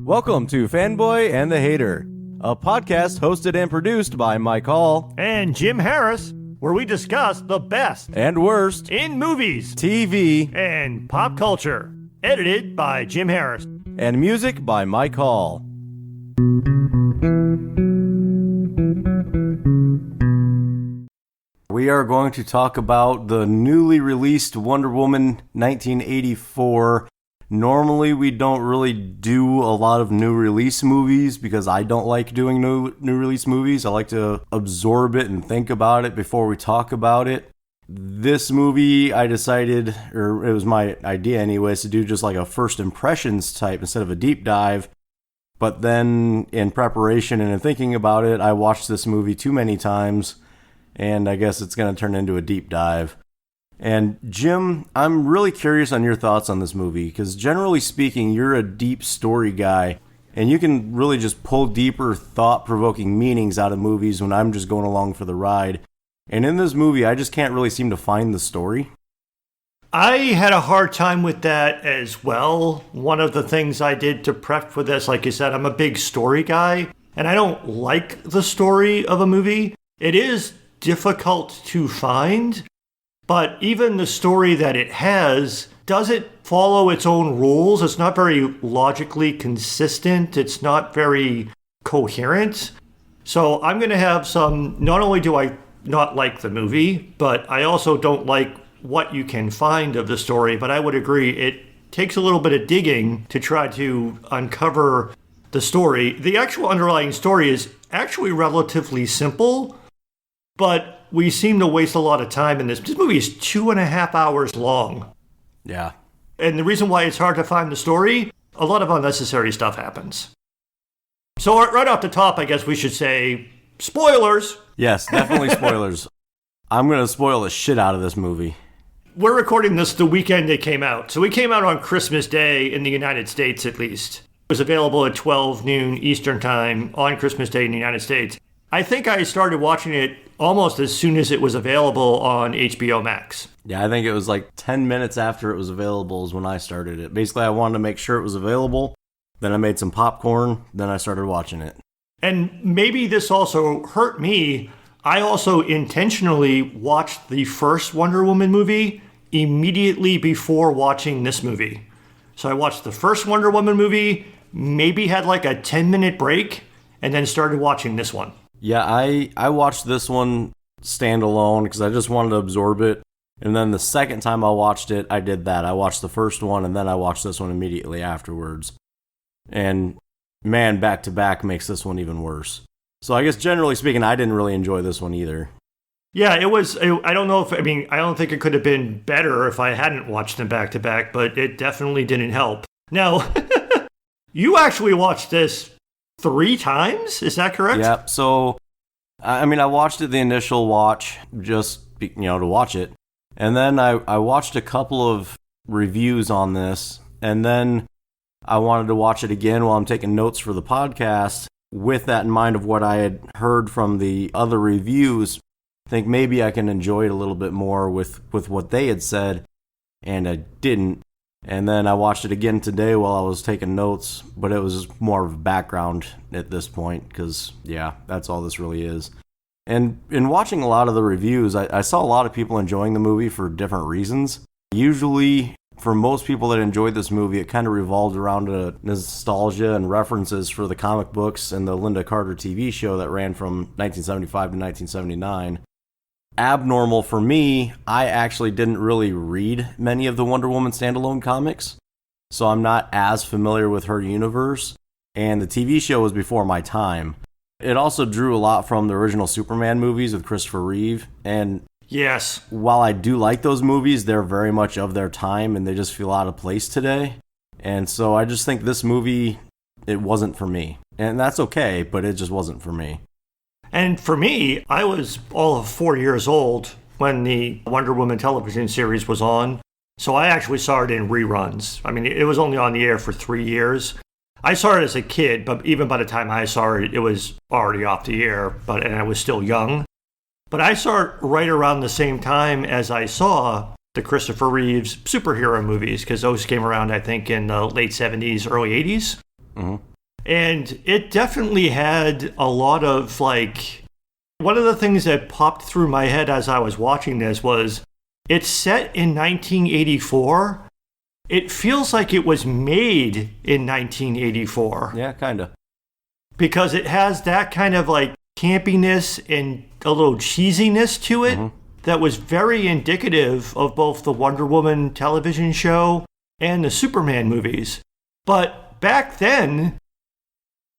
Welcome to Fanboy and the Hater, a podcast hosted and produced by Mike Hall and Jim Harris, where we discuss the best and worst in movies, TV, and pop culture. Edited by Jim Harris. And music by Mike Hall. We are going to talk about the newly released Wonder Woman 1984. Normally, we don't really do a lot of new release movies because I don't like doing new release movies. I like to absorb it and think about it before we talk about it. This movie, I decided, or it was my idea anyways, to do just like a first impressions type instead of a deep dive. But then in preparation and in thinking about it, I watched this movie too many times, and I guess it's going to turn into a deep dive. And Jim, I'm really curious on your thoughts on this movie, because generally speaking, you're a deep story guy, and you can really just pull deeper, thought-provoking meanings out of movies when I'm just going along for the ride. And in this movie, I just can't really seem to find the story. I had a hard time with that as well. One of the things I did to prep for this, like you said, I'm a big story guy, and I don't like the story of a movie. It is difficult to find. But even the story that it has doesn't follow its own rules. It's not very logically consistent. It's not very coherent. So I'm going to have some, not only do I not like the movie, but I also don't like what you can find of the story. But I would agree, it takes a little bit of digging to try to uncover the story. The actual underlying story is actually relatively simple, but we seem to waste a lot of time in this. This movie is 2.5 hours long. Yeah. And the reason why it's hard to find the story, a lot of unnecessary stuff happens. So right off the top, I guess we should say spoilers. Yes, definitely spoilers. I'm going to spoil the shit out of this movie. We're recording this the weekend it came out. So it came out on Christmas Day in the United States, at least. It was available at 12 noon Eastern Time on Christmas Day in the United States. I think I started watching it almost as soon as it was available on HBO Max. Yeah, I think it was like 10 minutes after it was available is when I started it. Basically, I wanted to make sure it was available. Then I made some popcorn. Then I started watching it. And maybe this also hurt me. I also intentionally watched the first Wonder Woman movie immediately before watching this movie. So I watched the first Wonder Woman movie, maybe had like a 10-minute break, and then started watching this one. Yeah, I watched this one standalone because I just wanted to absorb it. And then the second time I watched it, I did that. I watched the first one, and then I watched this one immediately afterwards. And man, back to back makes this one even worse. So I guess generally speaking, I didn't really enjoy this one either. Yeah, it was, I don't know if, I don't think it could have been better if I hadn't watched them back to back, but it definitely didn't help. Now, you actually watched this 3 times? Is that correct? Yeah, so, I watched it the initial watch, just, to watch it. And then I watched a couple of reviews on this, and then I wanted to watch it again while I'm taking notes for the podcast. With that in mind of what I had heard from the other reviews, I think maybe I can enjoy it a little bit more with what they had said, and I didn't. And then I watched it again today while I was taking notes, but it was just more of background at this point, because, yeah, that's all this really is. And in watching a lot of the reviews, I saw a lot of people enjoying the movie for different reasons. Usually, for most people that enjoyed this movie, it kind of revolved around nostalgia and references for the comic books and the Linda Carter TV show that ran from 1975 to 1979. Abnormal for me, I actually didn't really read many of the Wonder Woman standalone comics, so I'm not as familiar with her universe, and the TV show was before my time. It also drew a lot from the original Superman movies with Christopher Reeve, and yes, while I do like those movies, they're very much of their time, and they just feel out of place today. And so I just think this movie, it wasn't for me. And that's okay, but it just wasn't for me. And for me, I was all of 4 years old when the Wonder Woman television series was on. So I actually saw it in reruns. It was only on the air for 3 years. I saw it as a kid, but even by the time I saw it, it was already off the air, and I was still young. But I saw it right around the same time as I saw the Christopher Reeves superhero movies, because those came around, I think, in the late 70s, early 80s. Mm-hmm. And it definitely had a lot of, like, one of the things that popped through my head as I was watching this was it's set in 1984. It feels like it was made in 1984. Yeah, kind of. Because it has that kind of, like, campiness and a little cheesiness to it. Mm-hmm. That was very indicative of both the Wonder Woman television show and the Superman movies. But back then,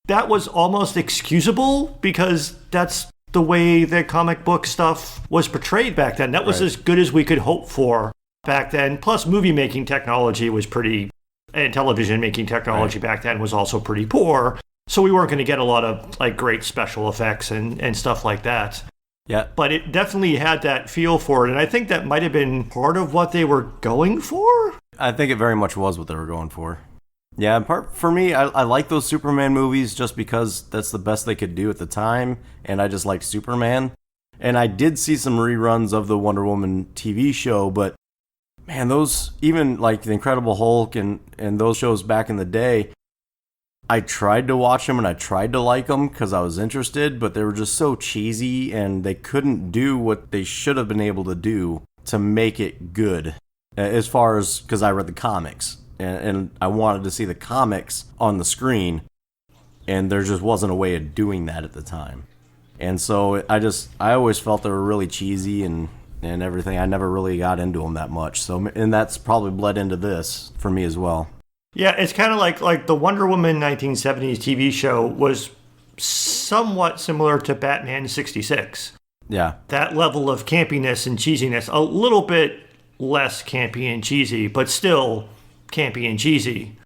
that was almost excusable because that's the way the comic book stuff was portrayed back then. That was as good as we could hope for back then. Plus, movie making technology was pretty, and television making technology back then was also pretty poor. So we weren't going to get a lot of, like, great special effects and stuff like that. Yeah. But it definitely had that feel for it. And I think that might have been part of what they were going for. I think it very much was what they were going for. Yeah, for me, I like those Superman movies just because that's the best they could do at the time. And I just liked Superman. And I did see some reruns of the Wonder Woman TV show. But, man, those, even like The Incredible Hulk and those shows back in the day, I tried to watch them and I tried to like them because I was interested, but they were just so cheesy and they couldn't do what they should have been able to do to make it good. As far as, because I read the comics and I wanted to see the comics on the screen, and there just wasn't a way of doing that at the time. And so I always felt they were really cheesy and everything. I never really got into them that much. So, and that's probably bled into this for me as well. Yeah, it's kind of like the Wonder Woman 1970s TV show was somewhat similar to Batman 66. Yeah. That level of campiness and cheesiness, a little bit less campy and cheesy, but still campy and cheesy.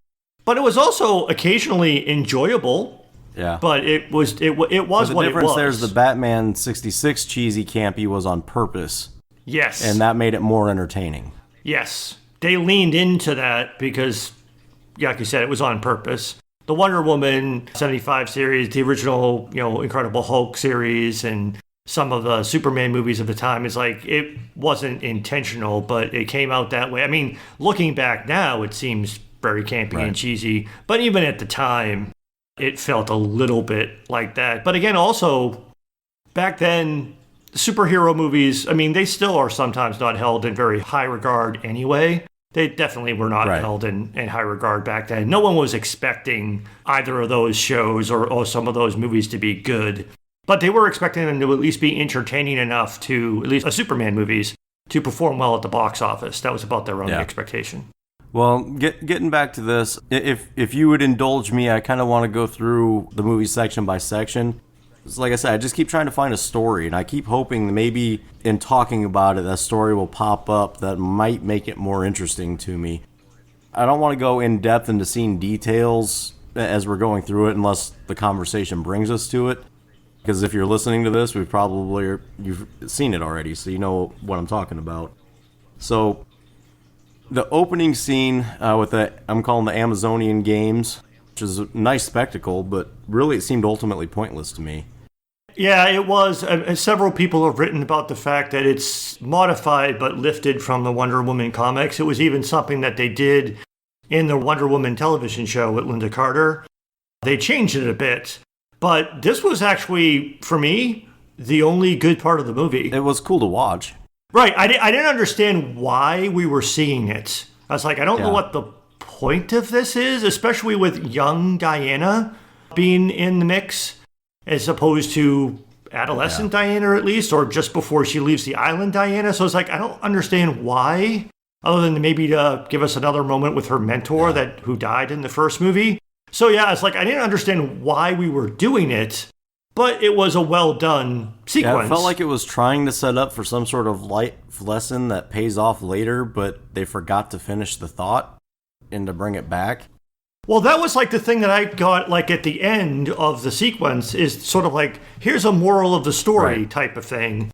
But it was also occasionally enjoyable. Yeah. But it was what it was. The difference there's the Batman 66 cheesy campy was on purpose. Yes. And that made it more entertaining. Yes. They leaned into that because, like you said, it was on purpose. The Wonder Woman 75 series, the original, Incredible Hulk series, and some of the Superman movies of the time, is like, it wasn't intentional, but it came out that way. I mean, looking back now, it seems very campy and cheesy, but even at the time, it felt a little bit like that. But again, also, back then, superhero movies, I mean, they still are sometimes not held in very high regard anyway. They definitely were not held in high regard back then. No one was expecting either of those shows or some of those movies to be good. But they were expecting them to at least be entertaining enough to, at least the Superman movies, to perform well at the box office. That was about their only expectation. Well, getting back to this, if you would indulge me, I kind of want to go through the movie section by section. Like I said, I just keep trying to find a story, and I keep hoping that maybe in talking about it, that story will pop up that might make it more interesting to me. I don't want to go in depth into seeing details as we're going through it unless the conversation brings us to it. Because if you're listening to this, you've seen it already, so you know what I'm talking about. So, the opening scene with I'm calling the Amazonian Games, which is a nice spectacle, but really it seemed ultimately pointless to me. Yeah, it was. Several people have written about the fact that it's modified but lifted from the Wonder Woman comics. It was even something that they did in the Wonder Woman television show with Linda Carter. They changed it a bit, but this was actually, for me, the only good part of the movie. It was cool to watch. Right. I didn't understand why we were seeing it. I was like, I don't know what the point of this is, especially with young Diana being in the mix, as opposed to adolescent Diana, at least, or just before she leaves the island Diana. So it's like, I don't understand why, other than maybe to give us another moment with her mentor who died in the first movie. So yeah, it's like, I didn't understand why we were doing it, but it was a well-done sequence. Yeah, it felt like it was trying to set up for some sort of life lesson that pays off later, but they forgot to finish the thought and to bring it back. Well, that was like the thing that I got like at the end of the sequence is sort of like, here's a moral of the story type of thing.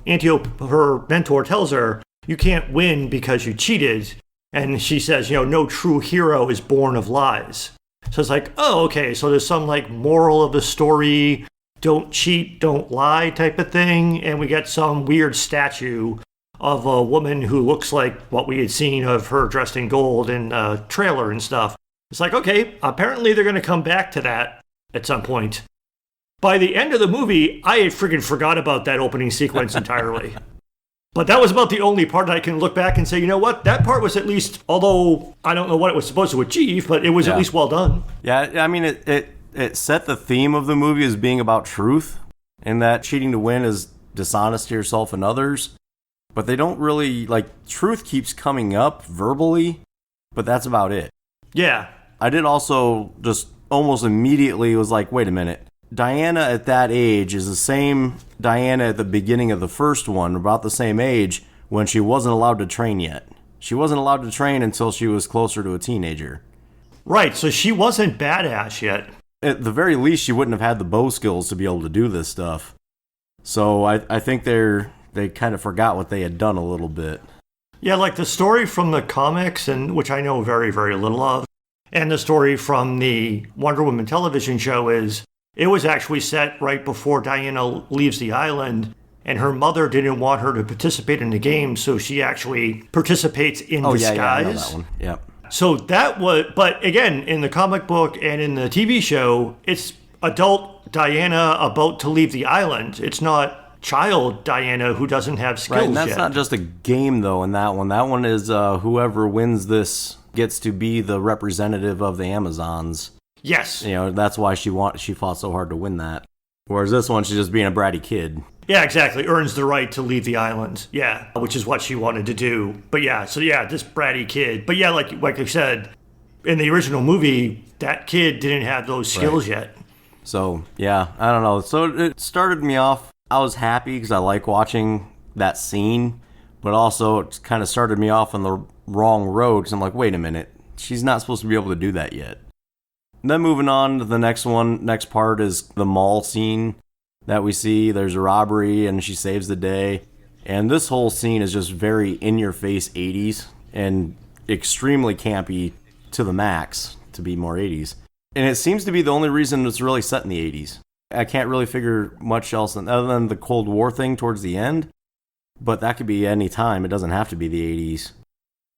Her mentor tells her, you can't win because you cheated. And she says, no true hero is born of lies. So it's like, oh, okay, so there's some like moral of the story, don't cheat, don't lie type of thing. And we get some weird statue of a woman who looks like what we had seen of her dressed in gold in a trailer and stuff. It's like, okay, apparently they're going to come back to that at some point. By the end of the movie, I had friggin' forgot about that opening sequence entirely. But that was about the only part I can look back and say, you know what, that part was at least, although I don't know what it was supposed to achieve, but it was at least well done. Yeah, I mean, it set the theme of the movie as being about truth, and that cheating to win is dishonest to yourself and others. But they don't really, truth keeps coming up verbally, but that's about it. Yeah. I did also just almost immediately was like, wait a minute. Diana at that age is the same Diana at the beginning of the first one, about the same age, when she wasn't allowed to train yet. She wasn't allowed to train until she was closer to a teenager. Right, so she wasn't badass yet. At the very least, she wouldn't have had the bow skills to be able to do this stuff. So I think they kind of forgot what they had done a little bit. Yeah, like the story from the comics, and which I know very, very little of, and the story from the Wonder Woman television show is, it was actually set right before Diana leaves the island, and her mother didn't want her to participate in the game, so she actually participates in disguise. Yeah, I know that one. Yep. So that was, but again, in the comic book and in the TV show, it's adult Diana about to leave the island. It's not child Diana who doesn't have skills yet. Right, and that's yet. not just a game, though, in that one. That one is whoever wins this gets to be the representative of the Amazons. Yes. That's why she fought so hard to win that. Whereas this one, she's just being a bratty kid. Yeah, exactly. Earns the right to leave the island. Yeah, which is what she wanted to do. But yeah, so yeah, this bratty kid. But yeah, like I said, in the original movie, that kid didn't have those skills yet. So yeah, I don't know. So it started me off. I was happy because I like watching that scene, but also it kind of started me off on the wrong road because I'm like, wait a minute, she's not supposed to be able to do that yet. And then moving on to the next part is the mall scene that we see. There's a robbery and she saves the day. And this whole scene is just very in-your-face 80s and extremely campy to the max to be more 80s. And it seems to be the only reason it's really set in the 80s. I can't really figure much else other than the Cold War thing towards the end. But that could be any time. It doesn't have to be the 80s.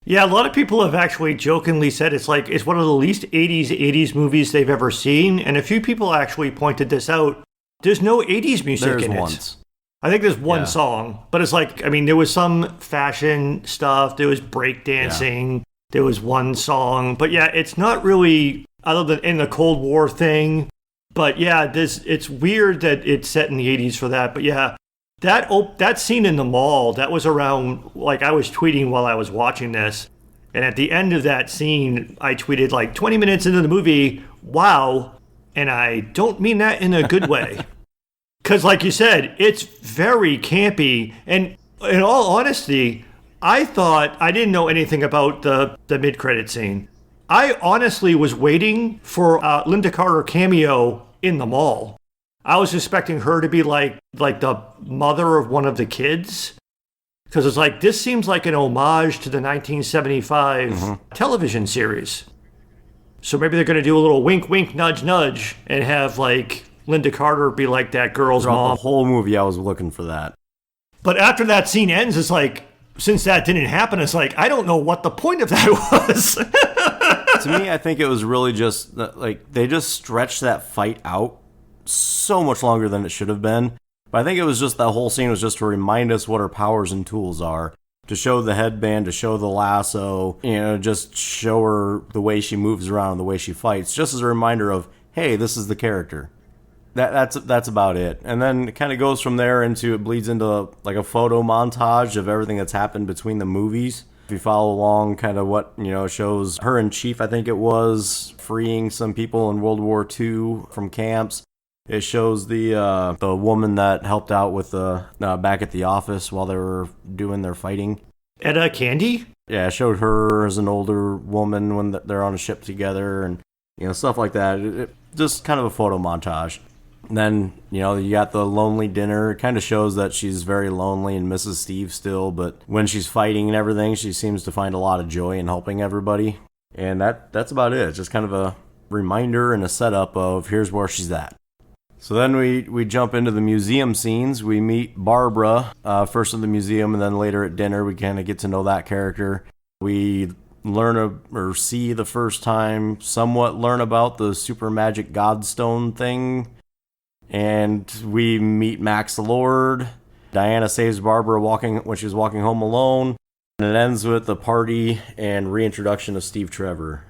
Yeah, a lot of people have actually jokingly said it's one of the least 80s movies they've ever seen. And a few people actually pointed this out. There's no 80s music in it. Once. I think there's one song. But it's there was some fashion stuff. There was breakdancing. Yeah. There was one song. But yeah, it's not really, other than in the Cold War thing. But yeah, it's weird that it's set in the 80s for that. But yeah. That scene in the mall, that was around, I was tweeting while I was watching this, and at the end of that scene, I tweeted 20 minutes into the movie, wow, and I don't mean that in a good way. Because like you said, it's very campy, and in all honesty, I thought, I didn't know anything about the mid-credit scene. I honestly was waiting for a Linda Carter cameo in the mall. I was expecting her to be like the mother of one of the kids. Because it's this seems like an homage to the 1975 television series. So maybe they're going to do a little wink, wink, nudge, nudge, and have Linda Carter be like that girl's mom. The whole movie, I was looking for that. But after that scene ends, it's since that didn't happen, it's I don't know what the point of that was. To me, I think it was really just, they just stretched that fight out so much longer than it should have been. But I think it was just that whole scene was just to remind us what her powers and tools are. To show the headband, to show the lasso, just show her the way she moves around, the way she fights, just as a reminder of, hey, this is the character. That's about it. And then it kind of goes from there it bleeds into a photo montage of everything that's happened between the movies. If you follow along, kind of what, shows her and Chief, I think it was, freeing some people in World War II from camps. It shows the woman that helped out with back at the office while they were doing their fighting. Etta Candy? Yeah, it showed her as an older woman when they're on a ship together and stuff like that. It just kind of a photo montage. And then you got the lonely dinner. It kind of shows that she's very lonely and misses Steve still, but when she's fighting and everything, she seems to find a lot of joy in helping everybody. And that's about it. It's just kind of a reminder and a setup of here's where she's at. So then we jump into the museum scenes. We meet Barbara, first in the museum, and then later at dinner. We kind of get to know that character. We or see the first time, somewhat learn about the super magic godstone thing. And we meet Max Lord. Diana saves Barbara when she's walking home alone. And it ends with the party and reintroduction of Steve Trevor.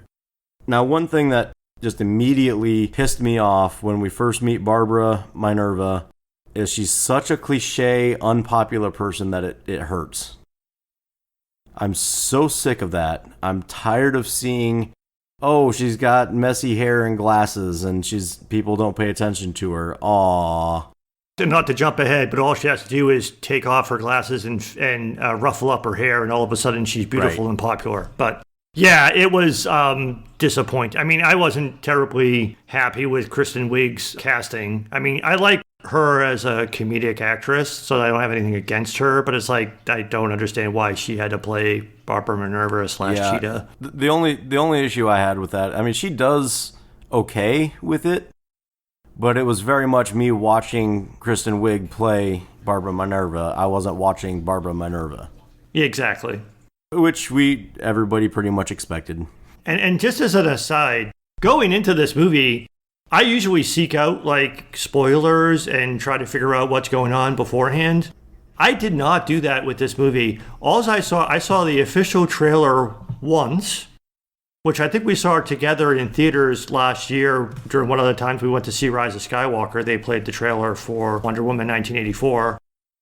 Now, one thing that just immediately pissed me off when we first meet Barbara Minerva is she's such a cliche, unpopular person that it hurts. I'm so sick of that. I'm tired of seeing, oh, she's got messy hair and glasses and people don't pay attention to her. Aww. Not to jump ahead, but all she has to do is take off her glasses and ruffle up her hair, and all of a sudden she's beautiful and popular. But yeah, it was disappointing. I mean, I wasn't terribly happy with Kristen Wiig's casting. I mean, I like her as a comedic actress, so I don't have anything against her, but it's like, I don't understand why she had to play Barbara Minerva / Cheetah. The only issue I had with that, I mean, she does okay with it, but it was very much me watching Kristen Wiig play Barbara Minerva. I wasn't watching Barbara Minerva. Yeah, exactly. Which everybody pretty much expected. And just as an aside, going into this movie, I usually seek out like spoilers and try to figure out what's going on beforehand. I did not do that with this movie. I saw the official trailer once, which I think we saw together in theaters last year during one of the times we went to see Rise of Skywalker. They played the trailer for Wonder Woman 1984.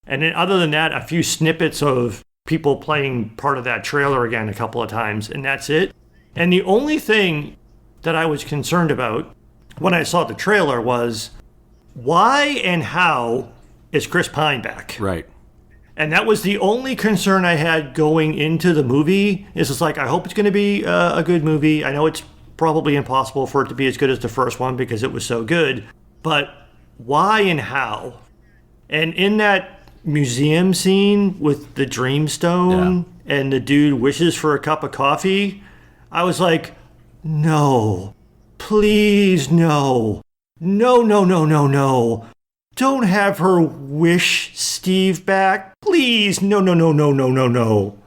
And then other than that, a few snippets of people playing part of that trailer again a couple of times, and that's it. And the only thing that I was concerned about when I saw the trailer was, why and how is Chris Pine back? Right. And that was the only concern I had going into the movie. Is it's like, I hope it's going to be a good movie. I know it's probably impossible for it to be as good as the first one because it was so good. But why and how? And in that museum scene with the Dreamstone and the dude wishes for a cup of coffee, I was like, no, please, no. No. Don't have her wish Steve back. Please, no.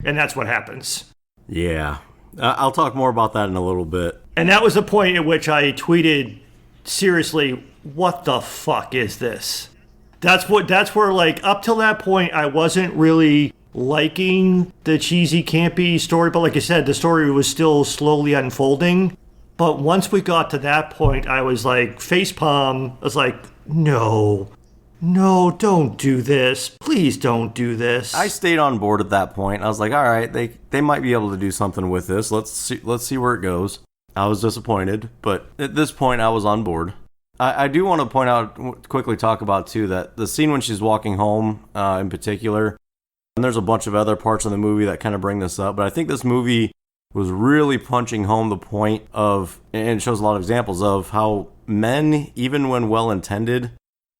And that's what happens. Yeah. I'll talk more about that in a little bit. And that was the point at which I tweeted, seriously, what the fuck is this? That's where, like, up till that point, I wasn't really liking the cheesy, campy story. But like I said, the story was still slowly unfolding. But once we got to that point, I was like, facepalm. I was like, no, don't do this. Please don't do this. I stayed on board at that point. I was like, all right, they might be able to do something with this. Let's see where it goes. I was disappointed, but at this point, I was on board. I do want to quickly talk about, too, that the scene when she's walking home, in particular, and there's a bunch of other parts of the movie that kind of bring this up, but I think this movie was really punching home the point of, and it shows a lot of examples of how men, even when well-intended,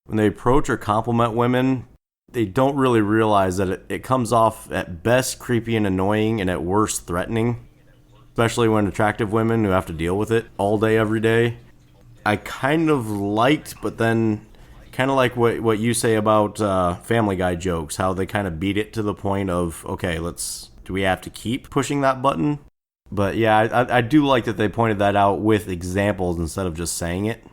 when they approach or compliment women, they don't really realize that it comes off at best creepy and annoying and at worst threatening, especially when attractive women who have to deal with it all day, every day. I kind of liked, but then kind of like what you say about Family Guy jokes, how they kind of beat it to the point of, okay, do we have to keep pushing that button? But yeah, I do like that they pointed that out with examples instead of just saying it.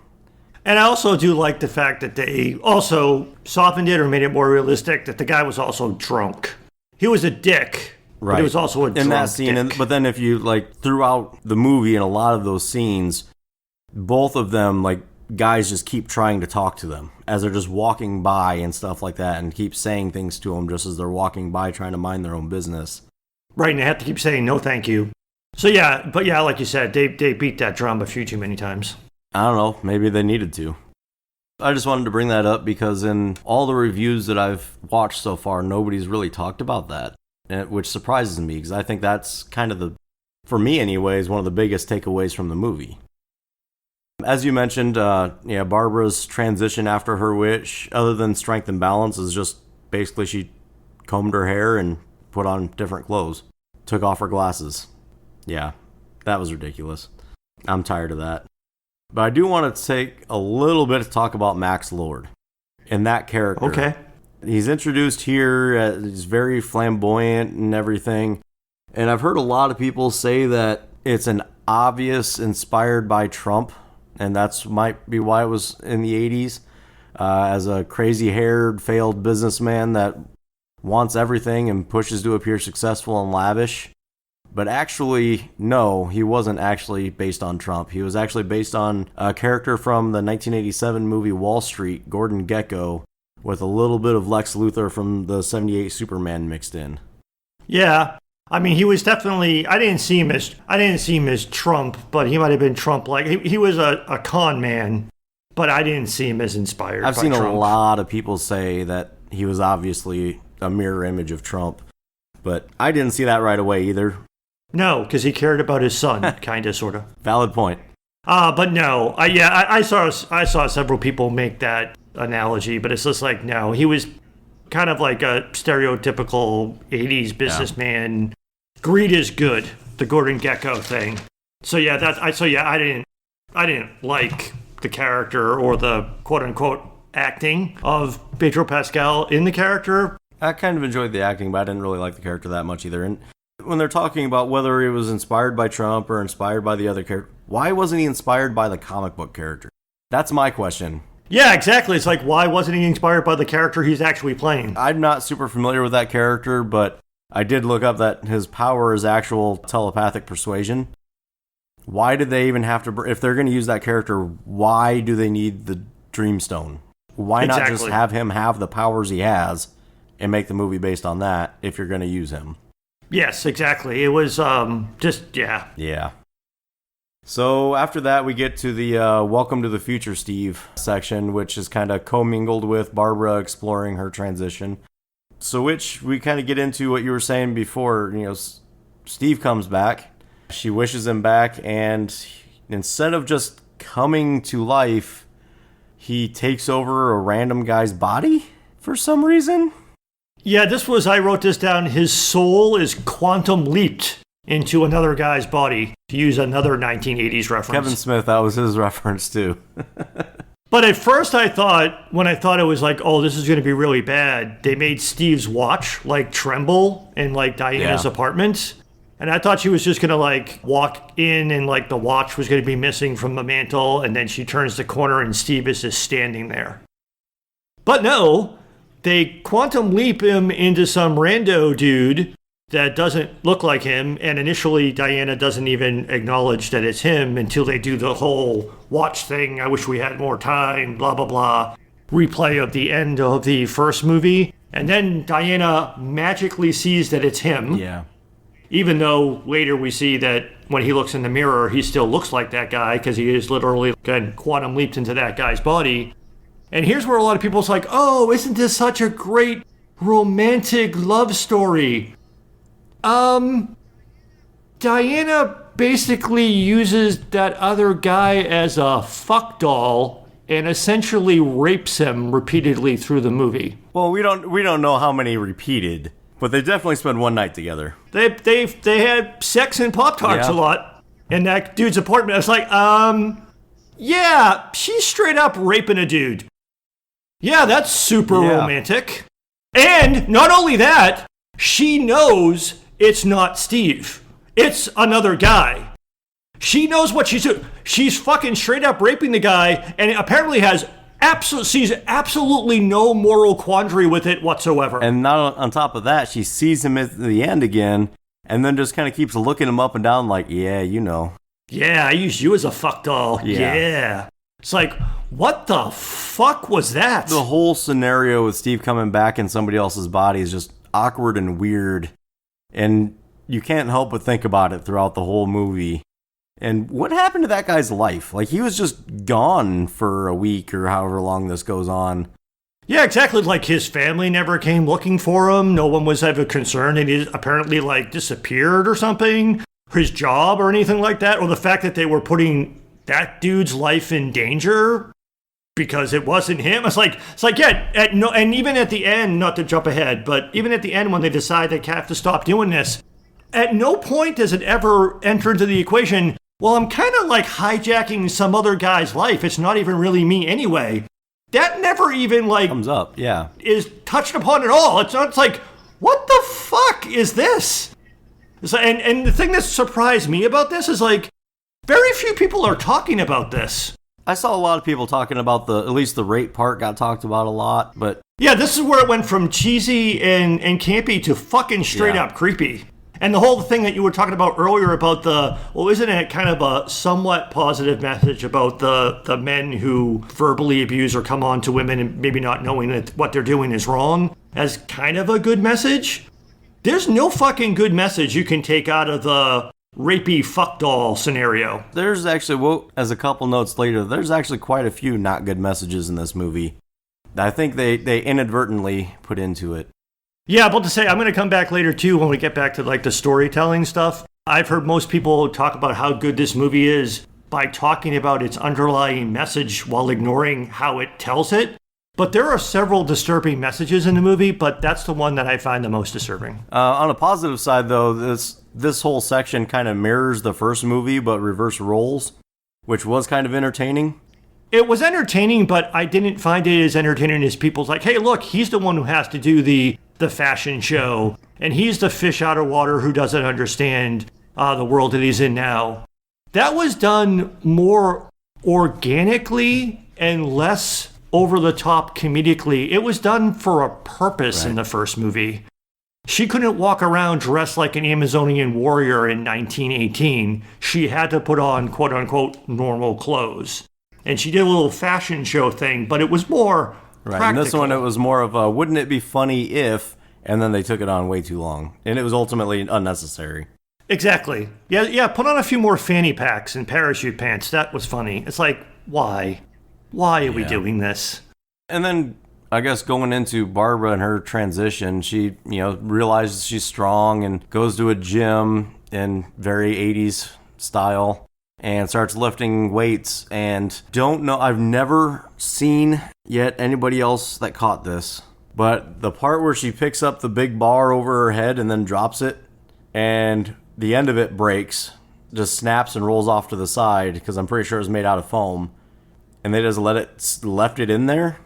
And I also do like the fact that they also softened it or made it more realistic that the guy was also drunk. He was a dick, right? But he was also a drunk in that scene. Dick. But then if you, like, throughout the movie and a lot of those scenes, both of them, like, guys just keep trying to talk to them as they're just walking by and stuff like that and keep saying things to them just as they're walking by trying to mind their own business. Right, and they have to keep saying, no, thank you. So yeah, but yeah, like you said, they beat that drum a few too many times. I don't know, maybe they needed to. I just wanted to bring that up because in all the reviews that I've watched so far, nobody's really talked about that, which surprises me because I think that's kind of for me anyways, one of the biggest takeaways from the movie. As you mentioned, Barbara's transition after her witch, other than strength and balance, is just basically she combed her hair and put on different clothes, took off her glasses. Yeah, that was ridiculous. I'm tired of that. But I do want to take a little bit to talk about Max Lord and that character. Okay. He's introduced here. He's very flamboyant and everything. And I've heard a lot of people say that it's an obvious inspired by Trump. And that's might be why it was in the 80s. As a crazy-haired, failed businessman that wants everything and pushes to appear successful and lavish. But actually, no, he wasn't actually based on Trump. He was actually based on a character from the 1987 movie Wall Street, Gordon Gekko, with a little bit of Lex Luthor from the 78 Superman mixed in. Yeah. I mean, he was definitely, I didn't see him as Trump, but he might have been Trump-like. He was a con man, but I didn't see him as inspired by Trump. I've seen a lot of people say that he was obviously a mirror image of Trump, but I didn't see that right away either. No, because he cared about his son, kind of, sort of. Valid point. But no, I saw several people make that analogy, but it's just like, no, he was kind of like a stereotypical 80s businessman. Greed is good, the Gordon Gekko thing. So yeah, I didn't like the character or the quote unquote acting of Pedro Pascal in the character. I kind of enjoyed the acting, but I didn't really like the character that much either. And when they're talking about whether he was inspired by Trump or inspired by the other character, why wasn't he inspired by the comic book character? That's my question. Yeah, exactly. It's like, why wasn't he inspired by the character he's actually playing? I'm not super familiar with that character, but I did look up that his power is actual telepathic persuasion. Why did they even have to, if they're going to use that character, why do they need the Dreamstone? Why not just have him have the powers he has and make the movie based on that if you're going to use him? Yes, exactly. It was Yeah. Yeah. So after that, we get to the Welcome to the Future, Steve section, which is kind of commingled with Barbara exploring her transition. So which we kind of get into what you were saying before. You know, Steve comes back. She wishes him back, and instead of just coming to life, he takes over a random guy's body for some reason. Yeah, I wrote this down. His soul is quantum leaped into another guy's body, to use another 1980s reference. Kevin Smith, that was his reference too. But at first when I thought it was like, oh, this is going to be really bad, they made Steve's watch like tremble in like Diana's apartment. And I thought she was just going to like walk in and like the watch was going to be missing from the mantle. And then she turns the corner and Steve is just standing there. But no, they quantum leap him into some rando dude that doesn't look like him. And initially Diana doesn't even acknowledge that it's him until they do the whole watch thing. I wish we had more time, blah, blah, blah. Replay of the end of the first movie. And then Diana magically sees that it's him. Yeah. Even though later we see that when he looks in the mirror, he still looks like that guy because he is literally quantum leaped into that guy's body. And here's where a lot of people's like, oh, isn't this such a great romantic love story? Diana basically uses that other guy as a fuck doll and essentially rapes him repeatedly through the movie. Well, we don't know how many repeated. But they definitely spend one night together. They had sex and Pop-Tarts a lot in that dude's apartment. I was like, yeah, she's straight up raping a dude. Yeah, that's super romantic. And not only that, she knows it's not Steve. It's another guy. She knows what she's doing. She's fucking straight up raping the guy and apparently sees absolutely no moral quandary with it whatsoever. And not on top of that, she sees him at the end again, and then just kind of keeps looking him up and down like, yeah, you know. Yeah, I used you as a fuck doll. Yeah. It's like, what the fuck was that? The whole scenario with Steve coming back in somebody else's body is just awkward and weird. And you can't help but think about it throughout the whole movie. And what happened to that guy's life? Like, he was just gone for a week or however long this goes on. Yeah, exactly. Like, his family never came looking for him. No one was ever concerned. And he apparently, like, disappeared or something. His job or anything like that. Or the fact that they were putting that dude's life in danger because it wasn't him. It's like, yeah. And even at the end, not to jump ahead, but even at the end when they decide they have to stop doing this, at no point does it ever enter into the equation, well, I'm kind of like hijacking some other guy's life. It's not even really me anyway. That never even like Comes up, yeah. is touched upon at all. It's not. It's like, what the fuck is this? And the thing that surprised me about this is like, very few people are talking about this. I saw a lot of people talking about at least the rape part got talked about a lot, but Yeah, this is where it went from cheesy and campy to fucking straight up creepy. And the whole thing that you were talking about earlier about isn't it kind of a somewhat positive message about the men who verbally abuse or come on to women and maybe not knowing that what they're doing is wrong as kind of a good message? There's no fucking good message you can take out of the rapey fuck doll scenario. there's actually, as a couple notes later, there's actually quite a few not good messages in this movie. I think they inadvertently put into it. Yeah, about to say, I'm going to come back later too when we get back to like the storytelling stuff. I've heard most people talk about how good this movie is by talking about its underlying message while ignoring how it tells it. But there are several disturbing messages in the movie, but that's the one that I find the most disturbing. On a positive side, though, this whole section kind of mirrors the first movie, but reverse roles, which was kind of entertaining. It was entertaining, but I didn't find it as entertaining as people's like, hey, look, he's the one who has to do the fashion show, and he's the fish out of water who doesn't understand the world that he's in now. That was done more organically and less over-the-top comedically. It was done for a purpose in the first movie. She couldn't walk around dressed like an Amazonian warrior in 1918. She had to put on, quote-unquote, normal clothes. And she did a little fashion show thing, but it was more practical. And this one, it was more of a, wouldn't it be funny if, and then they took it on way too long. And it was ultimately unnecessary. Exactly. Yeah, put on a few more fanny packs and parachute pants. That was funny. It's like, why? Why are we doing this? And then, I guess going into Barbara and her transition, she, realizes she's strong and goes to a gym in very 80s style and starts lifting weights, and don't know, I've never seen yet anybody else that caught this, but the part where she picks up the big bar over her head and then drops it, and the end of it breaks, just snaps and rolls off to the side, because I'm pretty sure it was made out of foam, and they just left it in there.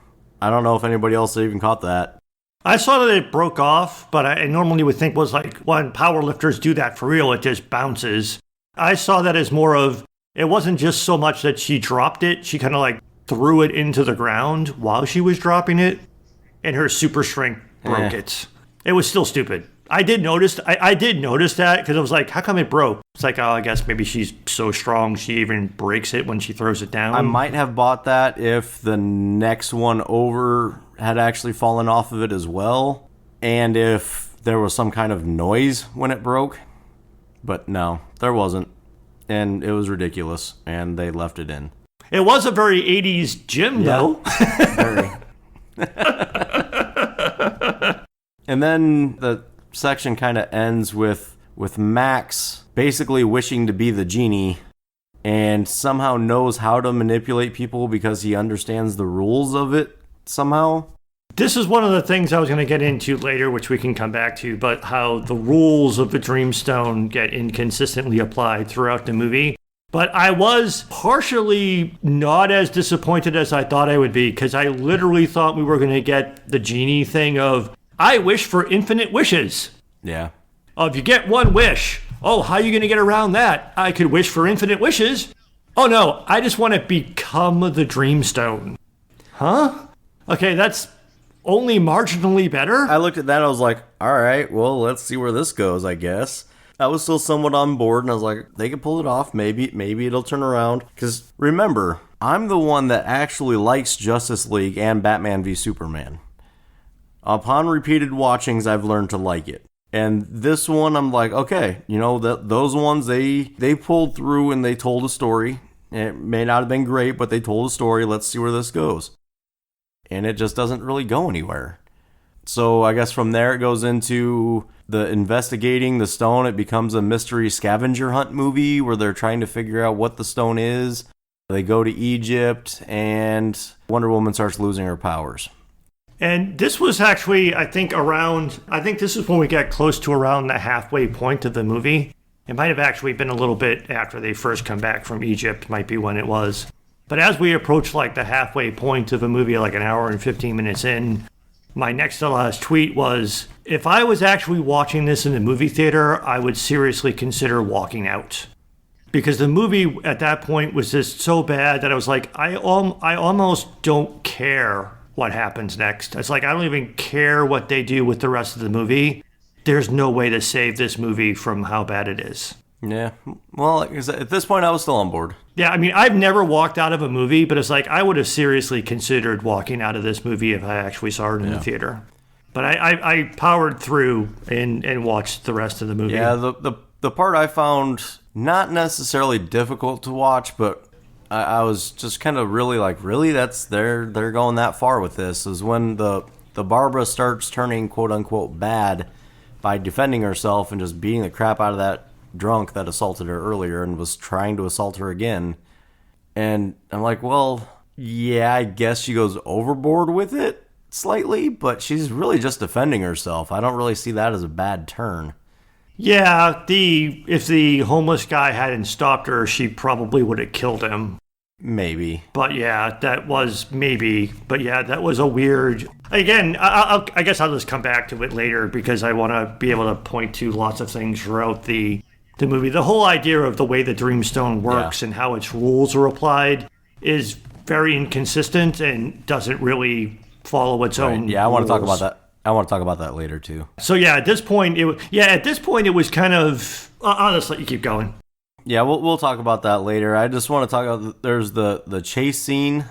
I don't know if anybody else even caught that. I saw that it broke off, but I normally would think was like, when powerlifters do that for real, it just bounces. I saw that as more of, it wasn't just so much that she dropped it, she kind of like threw it into the ground while she was dropping it, and her super strength broke it. It was still stupid. I did notice that, because I was like, how come it broke? It's like, oh, I guess maybe she's so strong she even breaks it when she throws it down. I might have bought that if the next one over had actually fallen off of it as well, and if there was some kind of noise when it broke. But no, there wasn't. And it was ridiculous, and they left it in. It was a very 80s gym, though. Very. And then the section kind of ends with Max basically wishing to be the genie and somehow knows how to manipulate people because he understands the rules of it somehow. This is one of the things I was going to get into later, which we can come back to, but how the rules of the Dreamstone get inconsistently applied throughout the movie. But I was partially not as disappointed as I thought I would be, because I literally thought we were going to get the genie thing of, I wish for infinite wishes. Yeah. If you get one wish, oh, how are you going to get around that? I could wish for infinite wishes. Oh no, I just want to become the Dreamstone. Huh? Okay, that's only marginally better? I looked at that, I was like, all right, well, let's see where this goes, I guess. I was still somewhat on board, and I was like, they could pull it off, maybe it'll turn around. Because remember, I'm the one that actually likes Justice League and Batman v Superman. Upon repeated watchings, I've learned to like it. And this one, I'm like, okay, those ones, they pulled through and they told a story. It may not have been great, but they told a story. Let's see where this goes. And it just doesn't really go anywhere. So I guess from there it goes into the investigating the stone. It becomes a mystery scavenger hunt movie where they're trying to figure out what the stone is. They go to Egypt and Wonder Woman starts losing her powers. And this was actually, I think this is when we get close to around the halfway point of the movie. It might have actually been a little bit after they first come back from Egypt, might be when it was. But as we approach like the halfway point of a movie, like an hour and 15 minutes in, my next to last tweet was, if I was actually watching this in the movie theater, I would seriously consider walking out. Because the movie at that point was just so bad that I was like, I almost don't care what happens next. It's like, I don't even care what they do with the rest of the movie. There's no way to save this movie from how bad it is. Yeah. Well, at this point, I was still on board. Yeah, I mean, I've never walked out of a movie, but it's like, I would have seriously considered walking out of this movie if I actually saw it in the theater. But I powered through and watched the rest of the movie. Yeah, the part I found not necessarily difficult to watch, but I was just kind of really like, really? They're going that far with this, is when the Barbara starts turning quote unquote bad by defending herself and just beating the crap out of that drunk that assaulted her earlier and was trying to assault her again. And I'm like, well, yeah, I guess she goes overboard with it slightly, but she's really just defending herself. I don't really see that as a bad turn. Yeah, if the homeless guy hadn't stopped her, she probably would have killed him. Maybe. But yeah, that was maybe. But yeah, that was a weird... Again, I guess I'll just come back to it later because I want to be able to point to lots of things throughout the movie. The whole idea of the way the Dreamstone works and how its rules are applied is very inconsistent and doesn't really follow its own Yeah, I want to talk rules. about that. I want to talk about that later too. So yeah, at this point, it was kind of... I'll just let you keep going. Yeah, we'll talk about that later. I just want to talk about, there's the chase scene,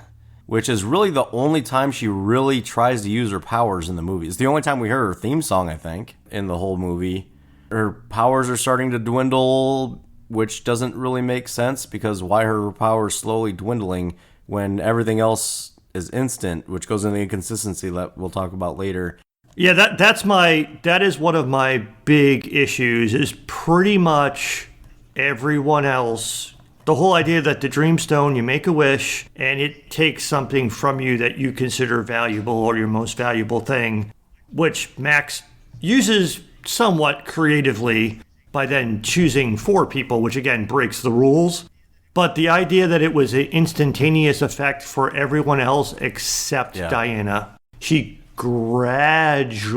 which is really the only time she really tries to use her powers in the movie. It's the only time we hear her theme song, I think, in the whole movie. Her powers are starting to dwindle, which doesn't really make sense, because why are her powers slowly dwindling when everything else is instant, which goes into the inconsistency that we'll talk about later. Yeah, that is one of my big issues, is pretty much everyone else. The whole idea that the Dreamstone, you make a wish, and it takes something from you that you consider valuable or your most valuable thing, which Max uses somewhat creatively by then choosing 4 people, which again breaks the rules. But the idea that it was an instantaneous effect for everyone else except Diana, she gradually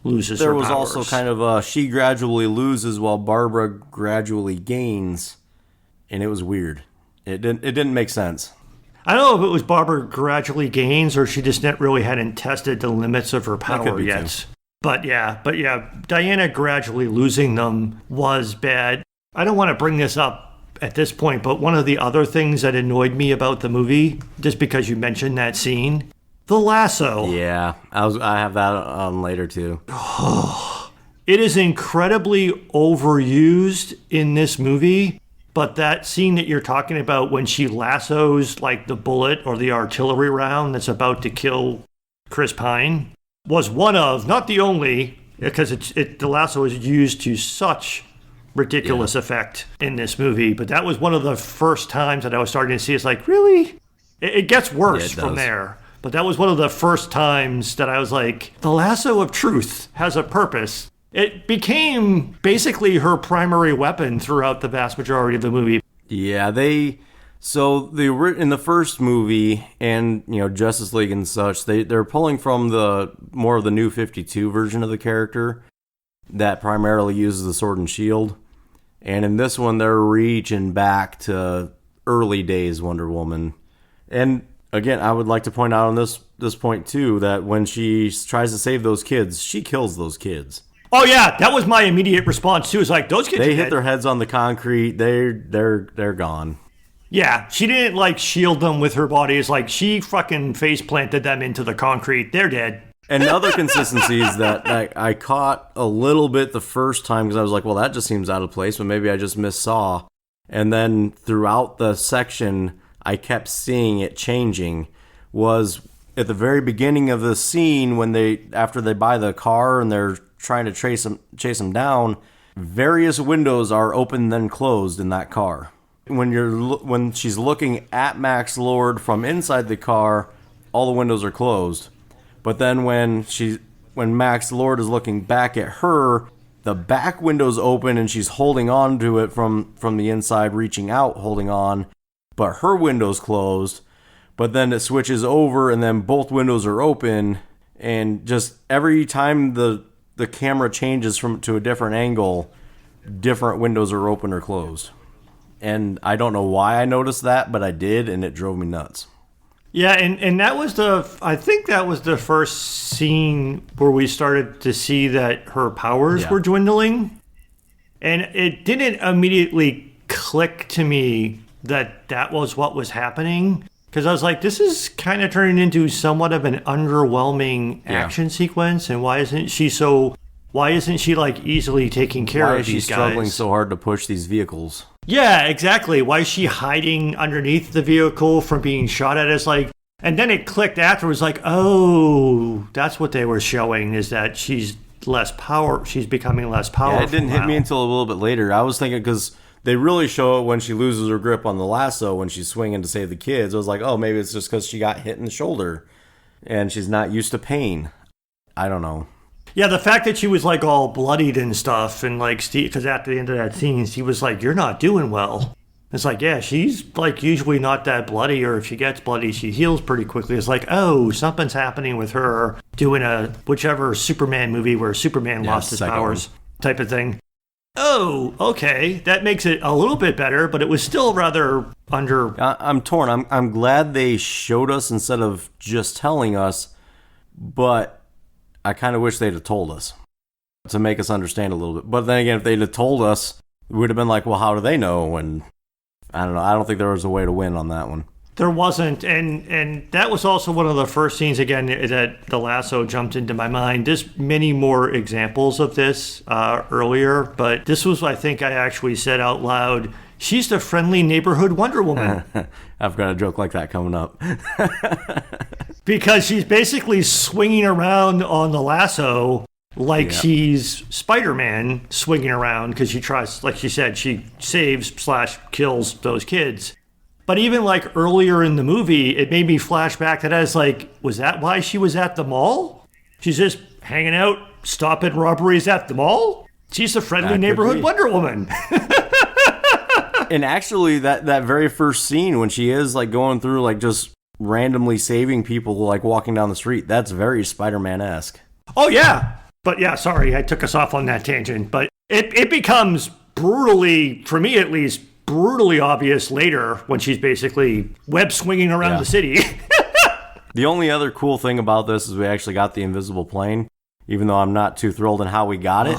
loses her powers. There was also kind of she gradually loses while Barbara gradually gains, and it was weird. It didn't make sense. I don't know if it was Barbara gradually gains or she just really hadn't tested the limits of her power yet. Too. But yeah, Diana gradually losing them was bad. I don't want to bring this up at this point, but one of the other things that annoyed me about the movie, just because you mentioned that scene, the lasso. Yeah, I have that on later too. It is incredibly overused in this movie, but that scene that you're talking about when she lassos like the bullet or the artillery round that's about to kill Chris Pine was one of, not the only, because the lasso is used to such ridiculous effect in this movie, but that was one of the first times that I was starting to see it's like, really? It gets worse from there. But that was one of the first times that I was like, the Lasso of Truth has a purpose. It became basically her primary weapon throughout the vast majority of the movie. Yeah, in the first movie and Justice League and such, they're pulling from the more of the New 52 version of the character that primarily uses the sword and shield. And in this one, they're reaching back to early days Wonder Woman. And again, I would like to point out on this point too that when she tries to save those kids, she kills those kids. Oh yeah, that was my immediate response too. It's like those kids. They hit their heads on the concrete. They're gone. Yeah, she didn't shield them with her body. It's like she fucking face planted them into the concrete. They're dead. And other consistencies that I caught a little bit the first time because I was like, well, that just seems out of place, but maybe I just missaw. And then throughout the section, I kept seeing it changing. Was at the very beginning of the scene when after they buy the car and they're trying to chase them down, various windows are open then closed in that car. When she's looking at Max Lord from inside the car, all the windows are closed. But then when Max Lord is looking back at her, the back window's open and she's holding on to it from the inside, reaching out, holding on, but her window's closed. But then it switches over and then both windows are open, and just every time the camera changes to a different angle, different windows are open or closed. And I don't know why I noticed that, but I did, and it drove me nuts. Yeah, and that was I think that was the first scene where we started to see that her powers were dwindling. And it didn't immediately click to me that was what was happening. Because I was like, this is kind of turning into somewhat of an underwhelming action sequence. And why isn't she like easily taking care of these guys? Why is she struggling so hard to push these vehicles? Yeah, exactly. Why is she hiding underneath the vehicle from being shot at? It's like, and then it clicked afterwards, like, oh, that's what they were showing, is that she's becoming less powerful. Yeah, it didn't hit me until a little bit later. I was thinking, because they really show it when she loses her grip on the lasso when she's swinging to save the kids. I was like, oh, maybe it's just because she got hit in the shoulder and she's not used to pain. I don't know. Yeah, the fact that she was like all bloodied and stuff, and like Steve, because at the end of that scene, he was like, "You're not doing well." It's like, yeah, she's like usually not that bloody, or if she gets bloody, she heals pretty quickly. It's like, oh, something's happening with her doing whichever Superman movie where Superman lost his powers type of thing. Oh, okay, that makes it a little bit better, but it was still rather under. I'm torn. I'm glad they showed us instead of just telling us, but I kind of wish they'd have told us to make us understand a little bit. But then again, if they'd have told us, we would have been like, well, how do they know? And I don't know. I don't think there was a way to win on that one. There wasn't. And that was also one of the first scenes, again, that the lasso jumped into my mind. There's many more examples of this earlier, but this was, I think I actually said out loud, she's the friendly neighborhood Wonder Woman. I've got a joke like that coming up. Because she's basically swinging around on the lasso like she's Spider-Man swinging around, because she tries, like she said, she saves/kills those kids. But even like earlier in the movie, it made me flash back that I was like, was that why she was at the mall? She's just hanging out, stopping robberies at the mall? She's the friendly neighborhood Wonder Woman. And actually, that very first scene when she is like going through like just randomly saving people like walking down the street, that's very Spider-Man-esque. Oh yeah. But yeah, sorry, I took us off on that tangent. But it becomes brutally, for me at least, brutally obvious later when she's basically web swinging around the city. The only other cool thing about this is we actually got the invisible plane, even though I'm not too thrilled in how we got it.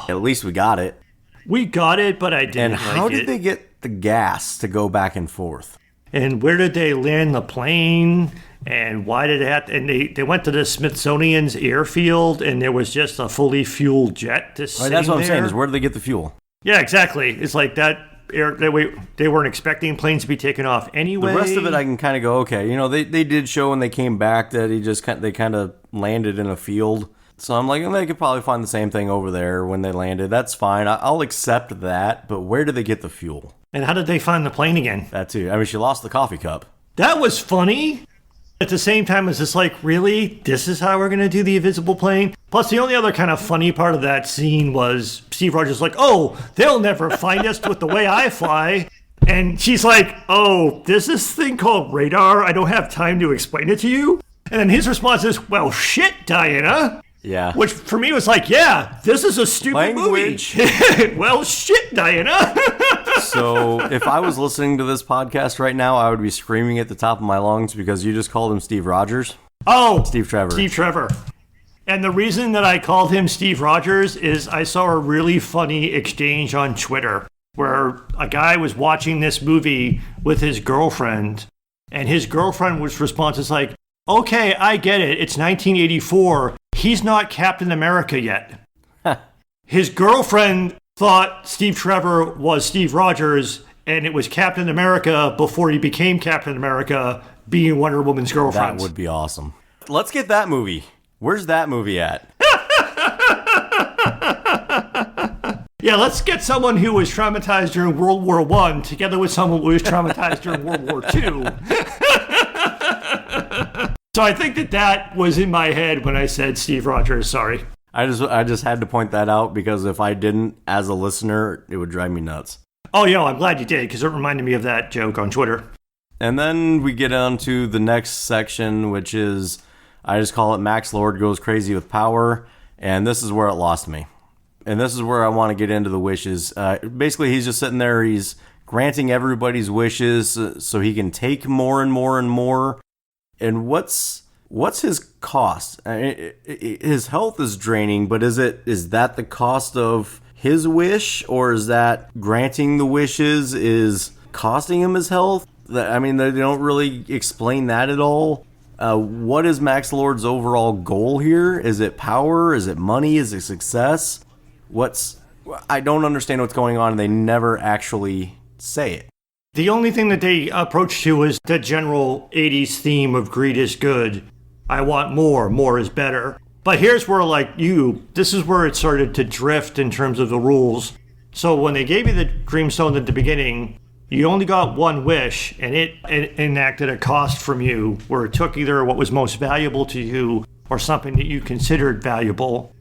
At least we got it. We got it, but I didn't. And how did they get the gas to go back and forth? And where did they land the plane? And why did it have to, and they went to the Smithsonian's airfield, and there was just a fully fueled jet to sitting That's what I'm there. saying, is where did they get the fuel? Yeah, exactly. It's like that. They weren't expecting planes to be taken off anyway. The rest of it, I can kind of go, okay. You know, they did show when they came back that they kind of landed in a field. So I'm like, they could probably find the same thing over there when they landed. That's fine. I'll accept that. But where did they get the fuel? And how did they find the plane again? That too. I mean, she lost the coffee cup. That was funny. At the same time, it's just like, really? This is how we're going to do the invisible plane? Plus, the only other kind of funny part of that scene was Steve Rogers like, oh, they'll never find us with the way I fly. And she's like, oh, there's this thing called radar. I don't have time to explain it to you. And then his response is, well, shit, Diana. Yeah. Which for me was like, yeah, this is a stupid movie. Well, shit, Diana. So if I was listening to this podcast right now, I would be screaming at the top of my lungs because you just called him Steve Rogers. Oh, Steve Trevor. Steve Trevor. And the reason that I called him Steve Rogers is I saw a really funny exchange on Twitter where a guy was watching this movie with his girlfriend, and his girlfriend's response is like, okay, I get it. It's 1984. He's not Captain America yet. His girlfriend thought Steve Trevor was Steve Rogers, and it was Captain America before he became Captain America, being Wonder Woman's girlfriend. That would be awesome. Let's get that movie. Where's that movie at? Yeah, let's get someone who was traumatized during World War I together with someone who was traumatized during World War II. So I think that was in my head when I said Steve Rogers, sorry. I just had to point that out because if I didn't, as a listener, it would drive me nuts. Oh, I'm glad you did, because it reminded me of that joke on Twitter. And then we get on to the next section, which is, I just call it Max Lord Goes Crazy with Power. And this is where it lost me. And this is where I want to get into the wishes. Basically, he's just sitting there. He's granting everybody's wishes so he can take more and more and more. And what's his cost? His health is draining, but is that the cost of his wish, or is that granting the wishes is costing him his health? I mean, they don't really explain that at all. What is Max Lord's overall goal here? Is it power? Is it money? Is it success? I don't understand what's going on, and they never actually say it. The only thing that they approach to is the general 80s theme of greed is good. I want more is better. But here's where, this is where it started to drift in terms of the rules. So when they gave you the Dreamstone at the beginning, you only got one wish, and it enacted a cost from you, where it took either what was most valuable to you or something that you considered valuable.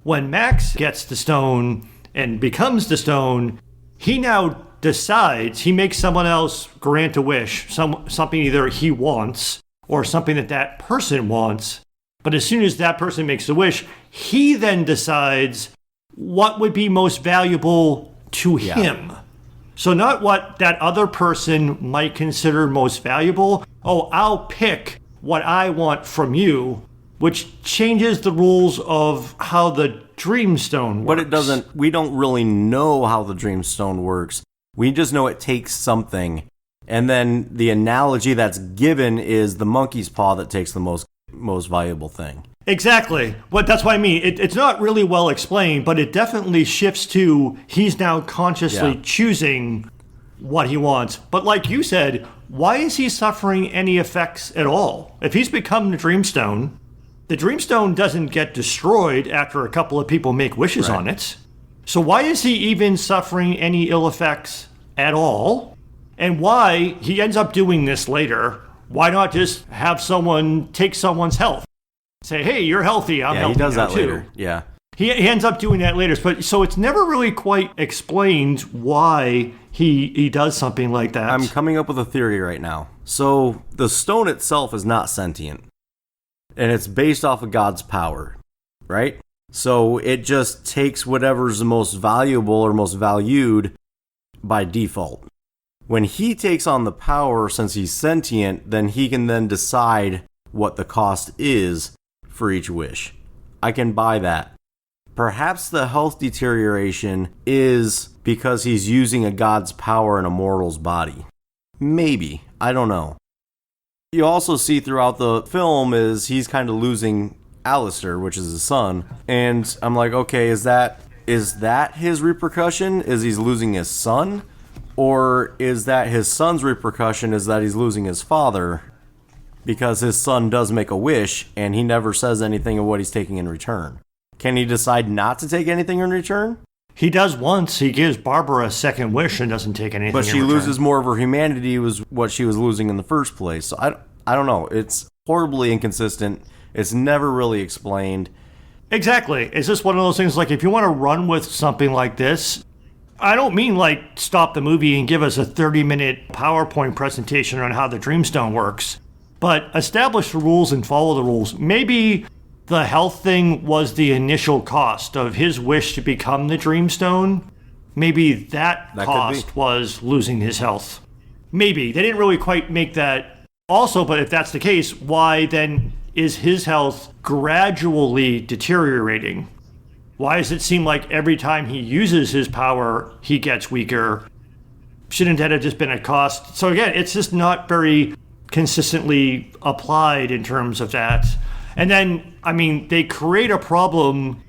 When Max gets the stone and becomes the stone, he now decides, he makes someone else grant a wish, something either he wants or something that person wants. But as soon as that person makes a wish, he then decides what would be most valuable to him. So not what that other person might consider most valuable. Oh, I'll pick what I want from you, which changes the rules of how the Dreamstone works. But we don't really know how the Dreamstone works. We just know it takes something. And then the analogy that's given is the monkey's paw that takes the most valuable thing. Exactly. But that's what I mean. It's not really well explained, but it definitely shifts to he's now consciously choosing what he wants. But like you said, why is he suffering any effects at all? If he's become the Dreamstone doesn't get destroyed after a couple of people make wishes on it. So why is he even suffering any ill effects at all? And why he ends up doing this later? Why not just have someone take someone's health? Say, hey, you're healthy, I'm healthy. He does that too. later. Yeah. He ends up doing that later. But so it's never really quite explained why he does something like that. I'm coming up with a theory right now. So the stone itself is not sentient. And it's based off of God's power, right? So it just takes whatever's the most valuable or most valued by default. When he takes on the power, since he's sentient, then he can then decide what the cost is for each wish. I can buy that. Perhaps the health deterioration is because he's using a god's power in a mortal's body. Maybe. I don't know. You also see throughout the film is he's kind of losing Alistair, which is his son. And I'm like, okay, is that his repercussion? Is he's losing his son? Or is that his son's repercussion is that he's losing his father? Because his son does make a wish, and he never says anything of what he's taking in return. Can he decide not to take anything in return? He does once. He gives Barbara a second wish and doesn't take anything But she in return. loses more of her humanity was what she was losing in the first place. So I don't know. It's horribly inconsistent. It's never really explained. Exactly. It's just one of those things, like, if you want to run with something like this, I don't mean, like, stop the movie and give us a 30-minute PowerPoint presentation on how the Dreamstone works, but establish the rules and follow the rules. Maybe the health thing was the initial cost of his wish to become the Dreamstone. Maybe that cost was losing his health. Maybe. They didn't really quite make that also, but if that's the case, why then is his health gradually deteriorating? Why does it seem like every time he uses his power, he gets weaker? Shouldn't that have just been a cost? So again, it's just not very consistently applied in terms of that. And then, I mean, they create a problem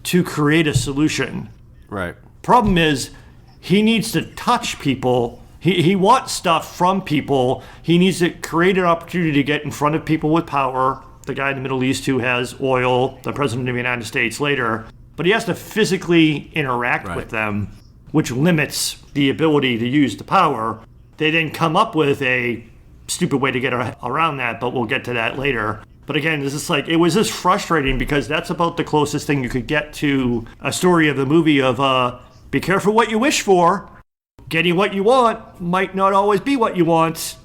to create a solution. Right. Problem is, he needs to touch people. He wants stuff from people. He needs to create an opportunity to get in front of people with power. The guy in the Middle East who has oil, the president of the United States later. But he has to physically interact with them, which limits the ability to use the power. They then come up with a stupid way to get around that, but we'll get to that later. But again, this is like, it was just frustrating because that's about the closest thing you could get to a story of the movie of, be careful what you wish for. Getting what you want might not always be what you want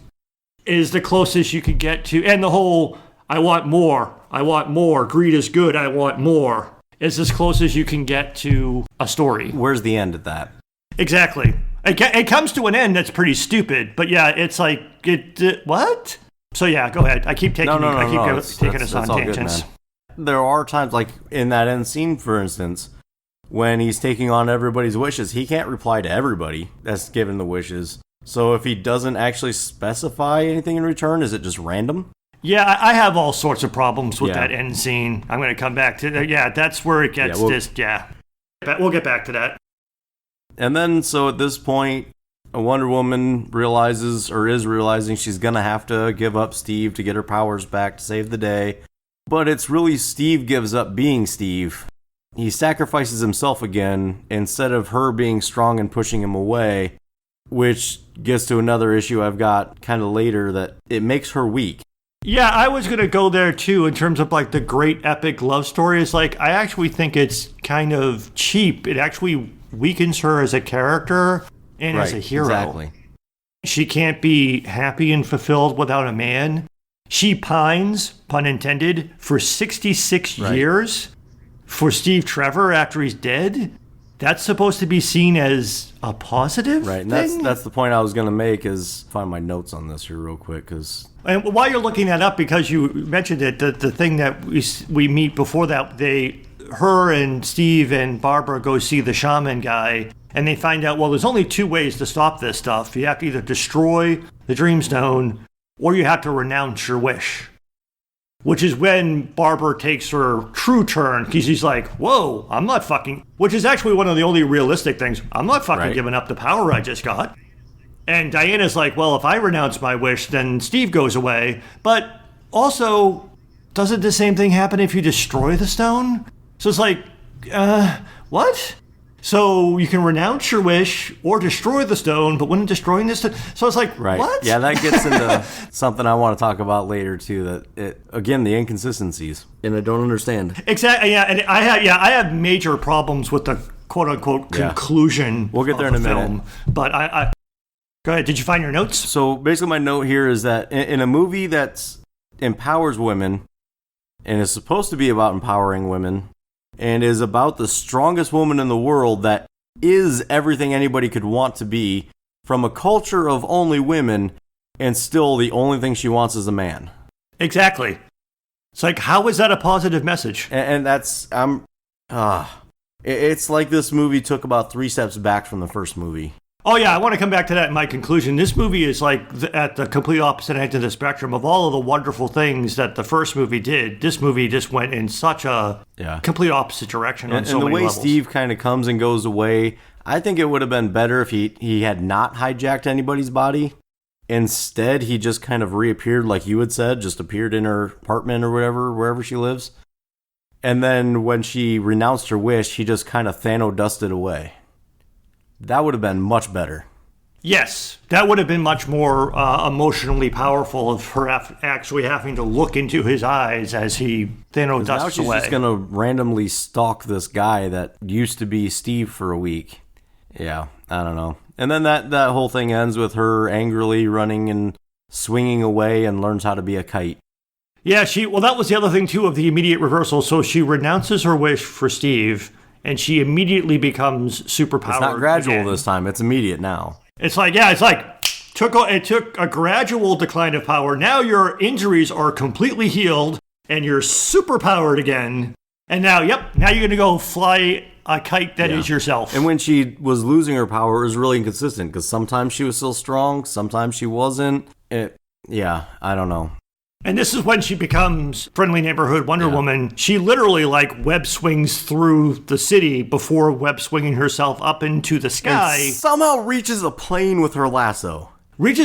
is the closest you could get to. And the whole, I want more, greed is good, I want more, is as close as you can get to a story. Where's the end of that? Exactly. It comes to an end that's pretty stupid, but yeah, it's like, what? So yeah, go ahead. I keep taking us on tangents. There are times, like in that end scene, for instance, when he's taking on everybody's wishes, he can't reply to everybody that's given the wishes. So if he doesn't actually specify anything in return, is it just random? Yeah, I have all sorts of problems with that end scene. I'm going to come back to that. Yeah, that's where it gets We'll get back to that. And then, so at this point, a Wonder Woman is realizing she's going to have to give up Steve to get her powers back to save the day. But it's really Steve gives up being Steve. He sacrifices himself again instead of her being strong and pushing him away, which gets to another issue I've got kind of later, that it makes her weak. Yeah, I was going to go there too in terms of like the great epic love story. Is like, I actually think it's kind of cheap. It actually weakens her as a character and as a hero. Exactly. She can't be happy and fulfilled without a man. She pines, pun intended, for 66 years for Steve Trevor after he's dead. That's supposed to be seen as a positive thing? And that's the point I was going to make, is find my notes on this here real quick. And while you're looking that up, because you mentioned it, the thing that we meet before that, her and Steve and Barbara go see the shaman guy, and they find out, well, there's only two ways to stop this stuff. You have to either destroy the Dreamstone, or you have to renounce your wish. Which is when Barbara takes her true turn, because she's like, whoa, I'm not fucking... Which is actually one of the only realistic things. I'm not fucking giving up the power I just got. And Diana's like, well, if I renounce my wish, then Steve goes away. But also, doesn't the same thing happen if you destroy the stone? So it's like, what? So you can renounce your wish or destroy the stone, but when destroying this stone... So it's like, what? Yeah, that gets into something I want to talk about later, too. Again, the inconsistencies. And I don't understand. Exactly, yeah. And I have major problems with the quote-unquote conclusion. We'll get there in a minute. But I go ahead. Did you find your notes? So basically my note here is that in a movie that empowers women and is supposed to be about empowering women and is about the strongest woman in the world that is everything anybody could want to be, from a culture of only women, and still the only thing she wants is a man. Exactly. It's like, how is that a positive message? And that's... It's like this movie took about 3 steps back from the first movie. Oh yeah, I want to come back to that in my conclusion. This movie is like at the complete opposite end of the spectrum of all of the wonderful things that the first movie did. This movie just went in such a complete opposite direction on so many levels. And the way Steve kind of comes and goes away, I think it would have been better if he had not hijacked anybody's body. Instead, he just kind of reappeared, like you had said, just appeared in her apartment or whatever, wherever she lives. And then when she renounced her wish, he just kind of Thanos-dusted away. That would have been much better. Yes, that would have been much more emotionally powerful of her actually having to look into his eyes as he Thanos-dusts away. Now she's just going to randomly stalk this guy that used to be Steve for a week. Yeah, I don't know. And then that whole thing ends with her angrily running and swinging away and learns how to be a kite. Yeah, that was the other thing, too, of the immediate reversal. So she renounces her wish for Steve, and she immediately becomes superpowered. It's not gradual this time. It's immediate now. It took a gradual decline of power. Now your injuries are completely healed, and you're superpowered again. And now you're going to go fly a kite that is yourself. And when she was losing her power, it was really inconsistent, because sometimes she was still strong, sometimes she wasn't. I don't know. And this is when she becomes Friendly Neighborhood Wonder Woman. She literally web swings through the city before web swinging herself up into the sky. And somehow reaches a plane with her lasso. Which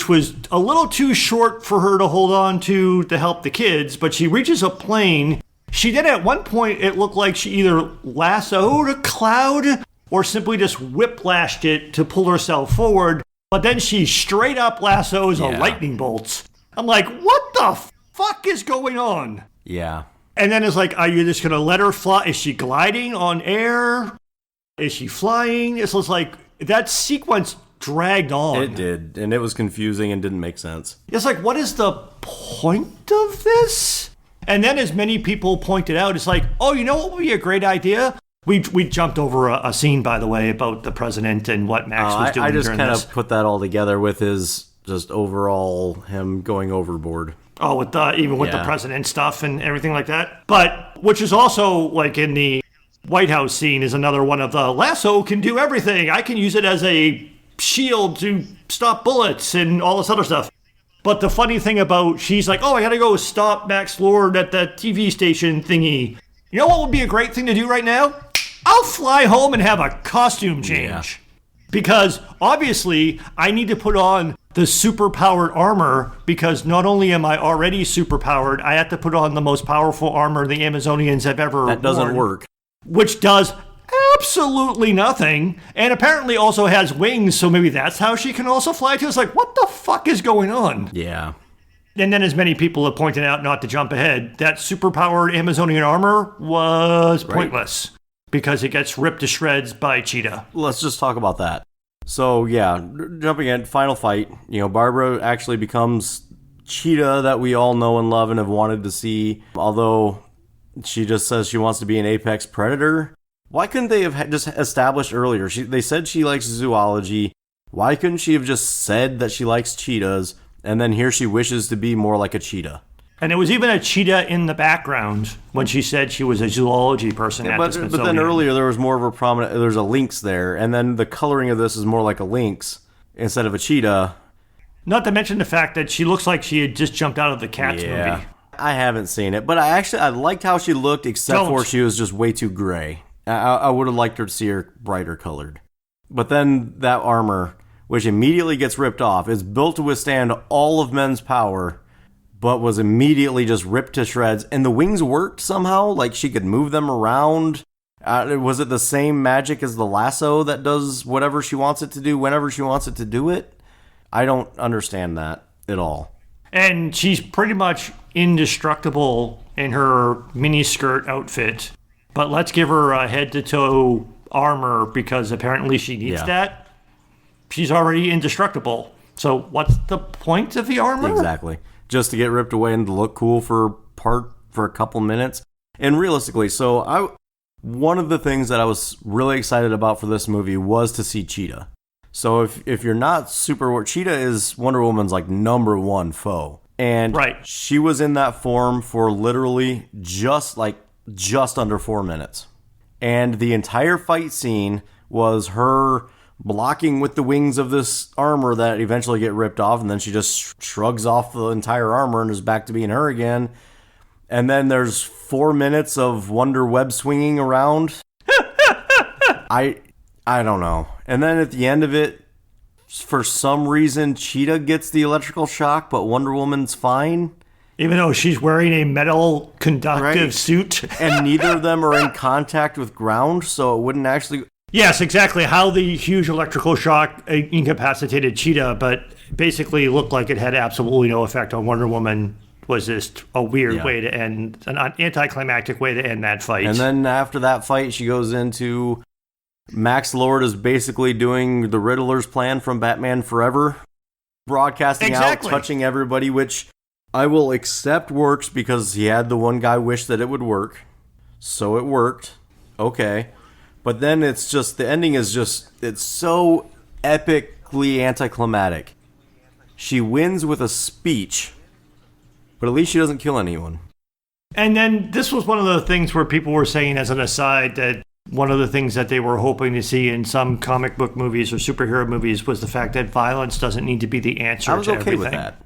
was a little too short for her to hold on to help the kids, but she reaches a plane. She did at one point, it looked like she either lassoed a cloud or simply just whiplashed it to pull herself forward. But then she straight up lassos a lightning bolt. I'm like, what the fuck is going on? Yeah. And then it's like, are you just going to let her fly? Is she gliding on air? Is she flying? It's just like, that sequence dragged on. It did, and it was confusing and didn't make sense. It's like, what is the point of this? And then as many people pointed out, it's like, oh, you know what would be a great idea? We jumped over a scene, by the way, about the president and what Max was doing. I just kind of put that all together with his just overall him going overboard. Oh, with the president stuff and everything like that. But which is also like in the White House scene is another one of the lasso can do everything. I can use it as a shield to stop bullets and all this other stuff. But the funny thing about she's like, oh, I gotta go stop Max Lord at the TV station thingy. You know what would be a great thing to do right now? I'll fly home and have a costume change. Yeah. Because obviously I need to put on the superpowered armor because not only am I already superpowered, I have to put on the most powerful armor the Amazonians have ever That doesn't worn, work. which does absolutely nothing and apparently also has wings, so maybe that's how she can also fly too. It's like, what the fuck is going on? Yeah. And then as many people have pointed out, not to jump ahead, that superpowered Amazonian armor was pointless because it gets ripped to shreds by Cheetah. Let's just talk about that. So, yeah, jumping in, final fight. You know, Barbara actually becomes Cheetah that we all know and love and have wanted to see. Although she just says she wants to be an apex predator. Why couldn't they have just established earlier? They said she likes zoology. Why couldn't she have just said that she likes cheetahs, and then here she wishes to be more like a cheetah? And there was even a cheetah in the background when she said she was a zoology person at the Smithsonian. But then earlier there was more of a prominent, there's a lynx there, and then the coloring of this is more like a lynx instead of a cheetah. Not to mention the fact that she looks like she had just jumped out of the Cats movie. I haven't seen it, but I liked how she looked, except for she was just way too gray. I would have liked her to see her brighter colored. But then that armor, which immediately gets ripped off, is built to withstand all of men's power, but was immediately just ripped to shreds. And the wings worked somehow, like she could move them around. Was it the same magic as the lasso that does whatever she wants it to do whenever she wants it to do it? I don't understand that at all. And she's pretty much indestructible in her miniskirt outfit. But let's give her a head-to-toe armor because apparently she needs that. She's already indestructible. So what's the point of the armor? Exactly. Just to get ripped away and to look cool for a couple minutes. And realistically, one of the things that I was really excited about for this movie was to see Cheetah. So if you're not Cheetah is Wonder Woman's like number one foe. And she was in that form for literally just under 4 minutes. And the entire fight scene was her blocking with the wings of this armor that eventually get ripped off, and then she just shrugs off the entire armor and is back to being her again. And then there's 4 minutes of Wonder Web swinging around. I don't know. And then at the end of it, for some reason, Cheetah gets the electrical shock, but Wonder Woman's fine. Even though she's wearing a metal conductive suit. And neither of them are in contact with ground, so it wouldn't actually... Yes, exactly. How the huge electrical shock incapacitated Cheetah, but basically looked like it had absolutely no effect on Wonder Woman, was just a weird way to end, an anticlimactic way to end that fight. And then after that fight, she goes into... Max Lord is basically doing the Riddler's plan from Batman Forever. Broadcasting out, touching everybody, which... I will accept works because he had the one guy wish that it would work. So it worked. Okay. But then it's just, the ending is just, it's so epically anticlimactic. She wins with a speech, but at least she doesn't kill anyone. And then this was one of the things where people were saying as an aside that one of the things that they were hoping to see in some comic book movies or superhero movies was the fact that violence doesn't need to be the answer to everything. I was okay with that.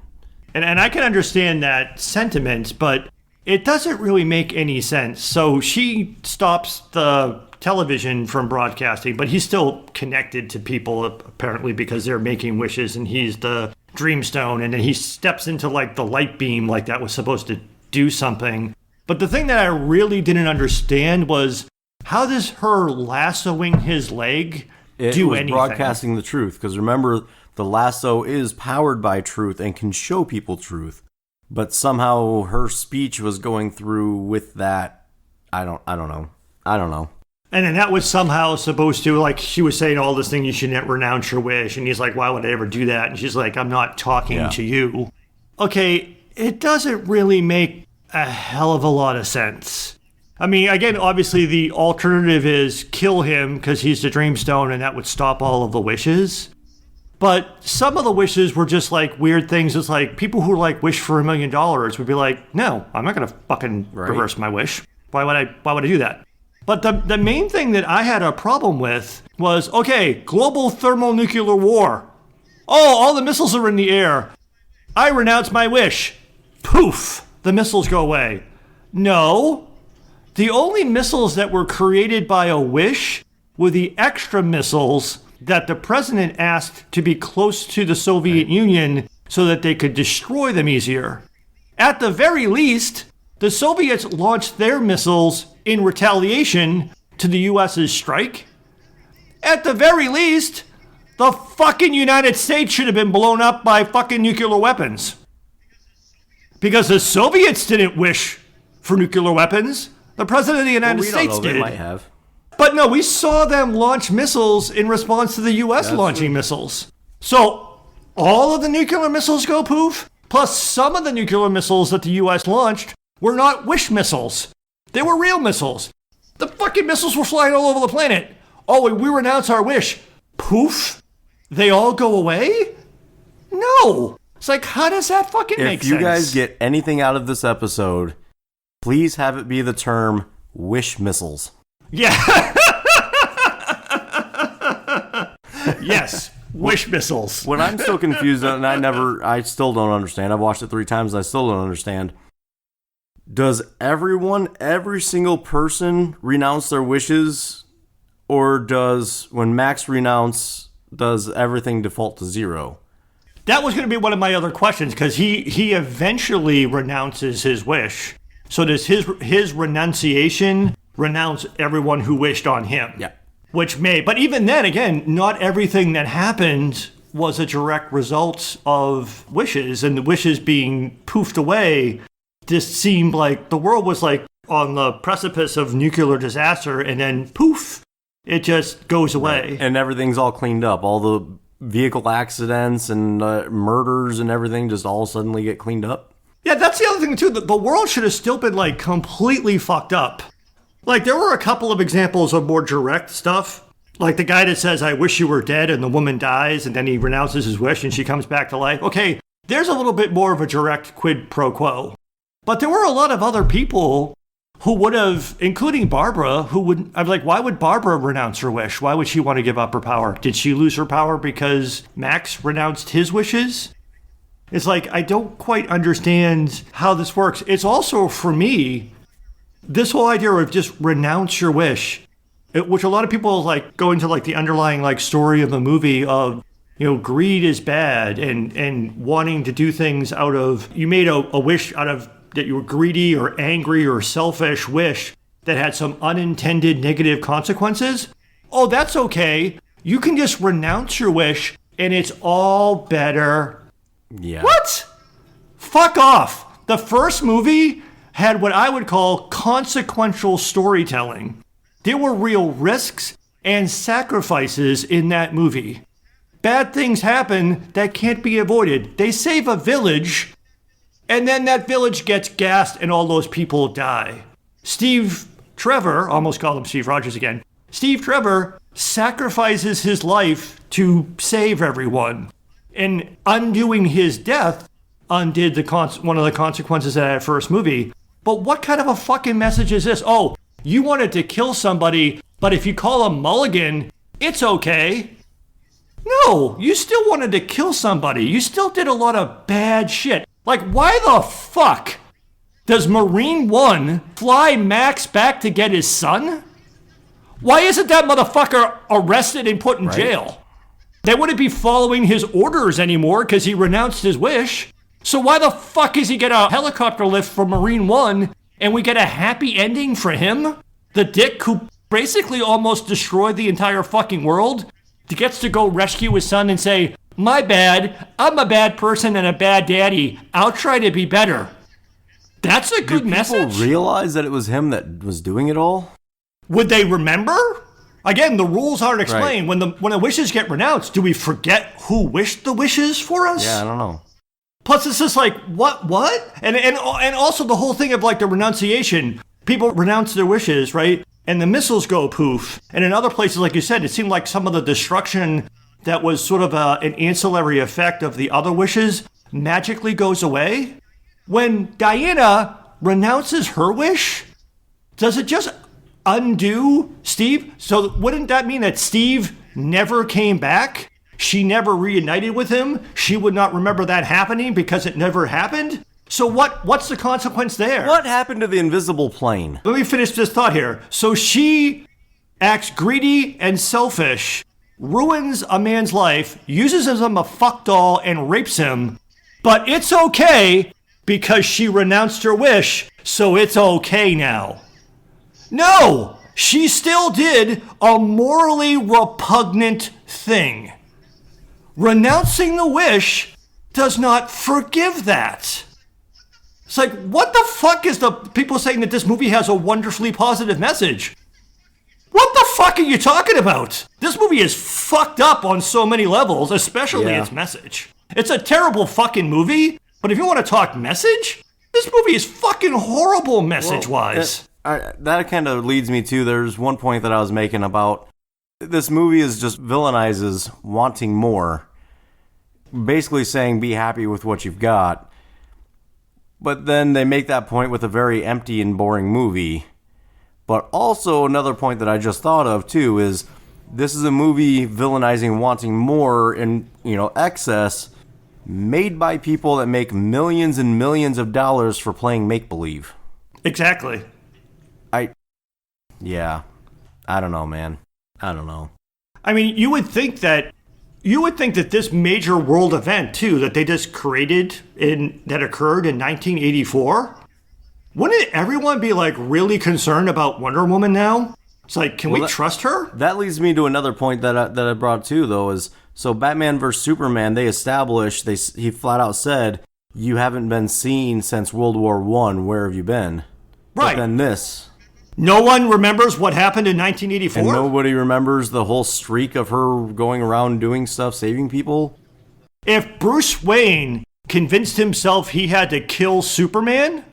And I can understand that sentiment, but it doesn't really make any sense. So she stops the television from broadcasting, but he's still connected to people, apparently, because they're making wishes, and he's the Dreamstone, and then he steps into, like, the light beam like that was supposed to do something. But the thing that I really didn't understand was, how does her lassoing his leg do anything? It was broadcasting the truth, because remember... The lasso is powered by truth and can show people truth. but somehow her speech was going through with that. I don't know. And then that was somehow supposed to, like, she was saying all this thing, you shouldn't renounce your wish. And he's like, why would I ever do that? And she's like, I'm not talking to you. Okay, it doesn't really make a hell of a lot of sense. I mean, again, obviously the alternative is kill him because he's the Dreamstone and that would stop all of the wishes. But some of the wishes were just like weird things. It's like people who like wish for $1 million would be like, no, I'm not going to fucking reverse my wish. Why would I do that? But the main thing that I had a problem with was, okay, global thermonuclear war. Oh, all the missiles are in the air. I renounce my wish. Poof, the missiles go away. No, the only missiles that were created by a wish were the extra missiles that the president asked to be close to the Soviet Union so that they could destroy them easier. At the very least, the Soviets launched their missiles in retaliation to the US's strike. At the very least, the fucking United States should have been blown up by fucking nuclear weapons. Because the Soviets didn't wish for nuclear weapons. The president of the United States did. They might have. But no, we saw them launch missiles in response to the US launching missiles. So all of the nuclear missiles go poof, plus some of the nuclear missiles that the US launched were not wish missiles. They were real missiles. The fucking missiles were flying all over the planet. Oh, we renounce our wish. Poof. They all go away? No. It's like, how does that fucking make sense? If you guys get anything out of this episode, please have it be the term wish missiles. Yeah. Yes. Wish missiles. What I'm still confused on, and I still don't understand. I've watched it 3 times and I still don't understand. Does every single person renounce their wishes? Or when Max does everything default to 0? That was going to be one of my other questions, because he eventually renounces his wish. So does his renunciation renounce everyone who wished on him? Yeah. But even then, again, not everything that happened was a direct result of wishes, and the wishes being poofed away just seemed like the world was like on the precipice of nuclear disaster, and then poof, it just goes away. Right. And everything's all cleaned up. All the vehicle accidents and murders and everything just all suddenly get cleaned up. Yeah, that's the other thing too. The world should have still been like completely fucked up. Like there were a couple of examples of more direct stuff. Like the guy that says, I wish you were dead, and the woman dies, and then he renounces his wish and she comes back to life. Okay, there's a little bit more of a direct quid pro quo. But there were a lot of other people who would have, including Barbara, I'm like, why would Barbara renounce her wish? Why would she want to give up her power? Did she lose her power because Max renounced his wishes? It's like, I don't quite understand how this works. It's also, for me, this whole idea of just renounce your wish, which a lot of people like go into like the underlying like story of the movie of, greed is bad and wanting to do things out of, you made a wish out of that you were greedy or angry or selfish wish that had some unintended negative consequences. Oh, that's okay. You can just renounce your wish and it's all better. Yeah. What? Fuck off. The first movie had what I would call consequential storytelling. There were real risks and sacrifices in that movie. Bad things happen that can't be avoided. They save a village, and then that village gets gassed and all those people die. Steve Trevor, almost called him Steve Rogers again, Steve Trevor sacrifices his life to save everyone. And undoing his death undid one of the consequences of that first movie. But what kind of a fucking message is this? Oh, you wanted to kill somebody, but if you call him Mulligan, it's okay. No, you still wanted to kill somebody. You still did a lot of bad shit. Like, why the fuck does Marine One fly Max back to get his son? Why isn't that motherfucker arrested and put in jail? They wouldn't be following his orders anymore because he renounced his wish. So why the fuck is he get a helicopter lift from Marine One and we get a happy ending for him? The dick who basically almost destroyed the entire fucking world gets to go rescue his son and say, My bad. I'm a bad person and a bad daddy. I'll try to be better. That's a good message. Do people realize that it was him that was doing it all? Would they remember? Again, the rules aren't explained. Right. When the wishes get renounced, do we forget who wished the wishes for us? Yeah, I don't know. Plus, it's just like, what? And also the whole thing of like the renunciation. People renounce their wishes, right? And the missiles go poof. And in other places, like you said, it seemed like some of the destruction that was sort of an ancillary effect of the other wishes magically goes away. When Diana renounces her wish, does it just undo Steve? So wouldn't that mean that Steve never came back? She never reunited with him? She would not remember that happening because it never happened? So what's the consequence there? What happened to the invisible plane? Let me finish this thought here. So she acts greedy and selfish, ruins a man's life, uses him as a fuck doll, and rapes him. But it's okay because she renounced her wish, so it's okay now. No! She still did a morally repugnant thing. Renouncing the wish does not forgive that. It's like, what the fuck is the people saying that this movie has a wonderfully positive message? What the fuck are you talking about? This movie is fucked up on so many levels, especially its message. It's a terrible fucking movie, but if you want to talk message, this movie is fucking horrible message-wise. That kind of leads me to, there's one point that I was making about this movie is just villainizes wanting more. Basically saying be happy with what you've got. But then they make that point with a very empty and boring movie. But also another point that I just thought of too is this is a movie villainizing wanting more in, excess, made by people that make millions and millions of dollars for playing make-believe. Exactly. I don't know, man. I don't know. I mean, you would think that this major world event too that they just created that occurred in 1984, wouldn't everyone be like really concerned about Wonder Woman now? It's like, can we trust her? That leads me to another point that I brought too, though, is so Batman vs Superman. They established he flat out said, "You haven't been seen since World War I. Where have you been?" Right. But then this. No one remembers what happened in 1984? And nobody remembers the whole streak of her going around doing stuff, saving people? If Bruce Wayne convinced himself he had to kill Superman,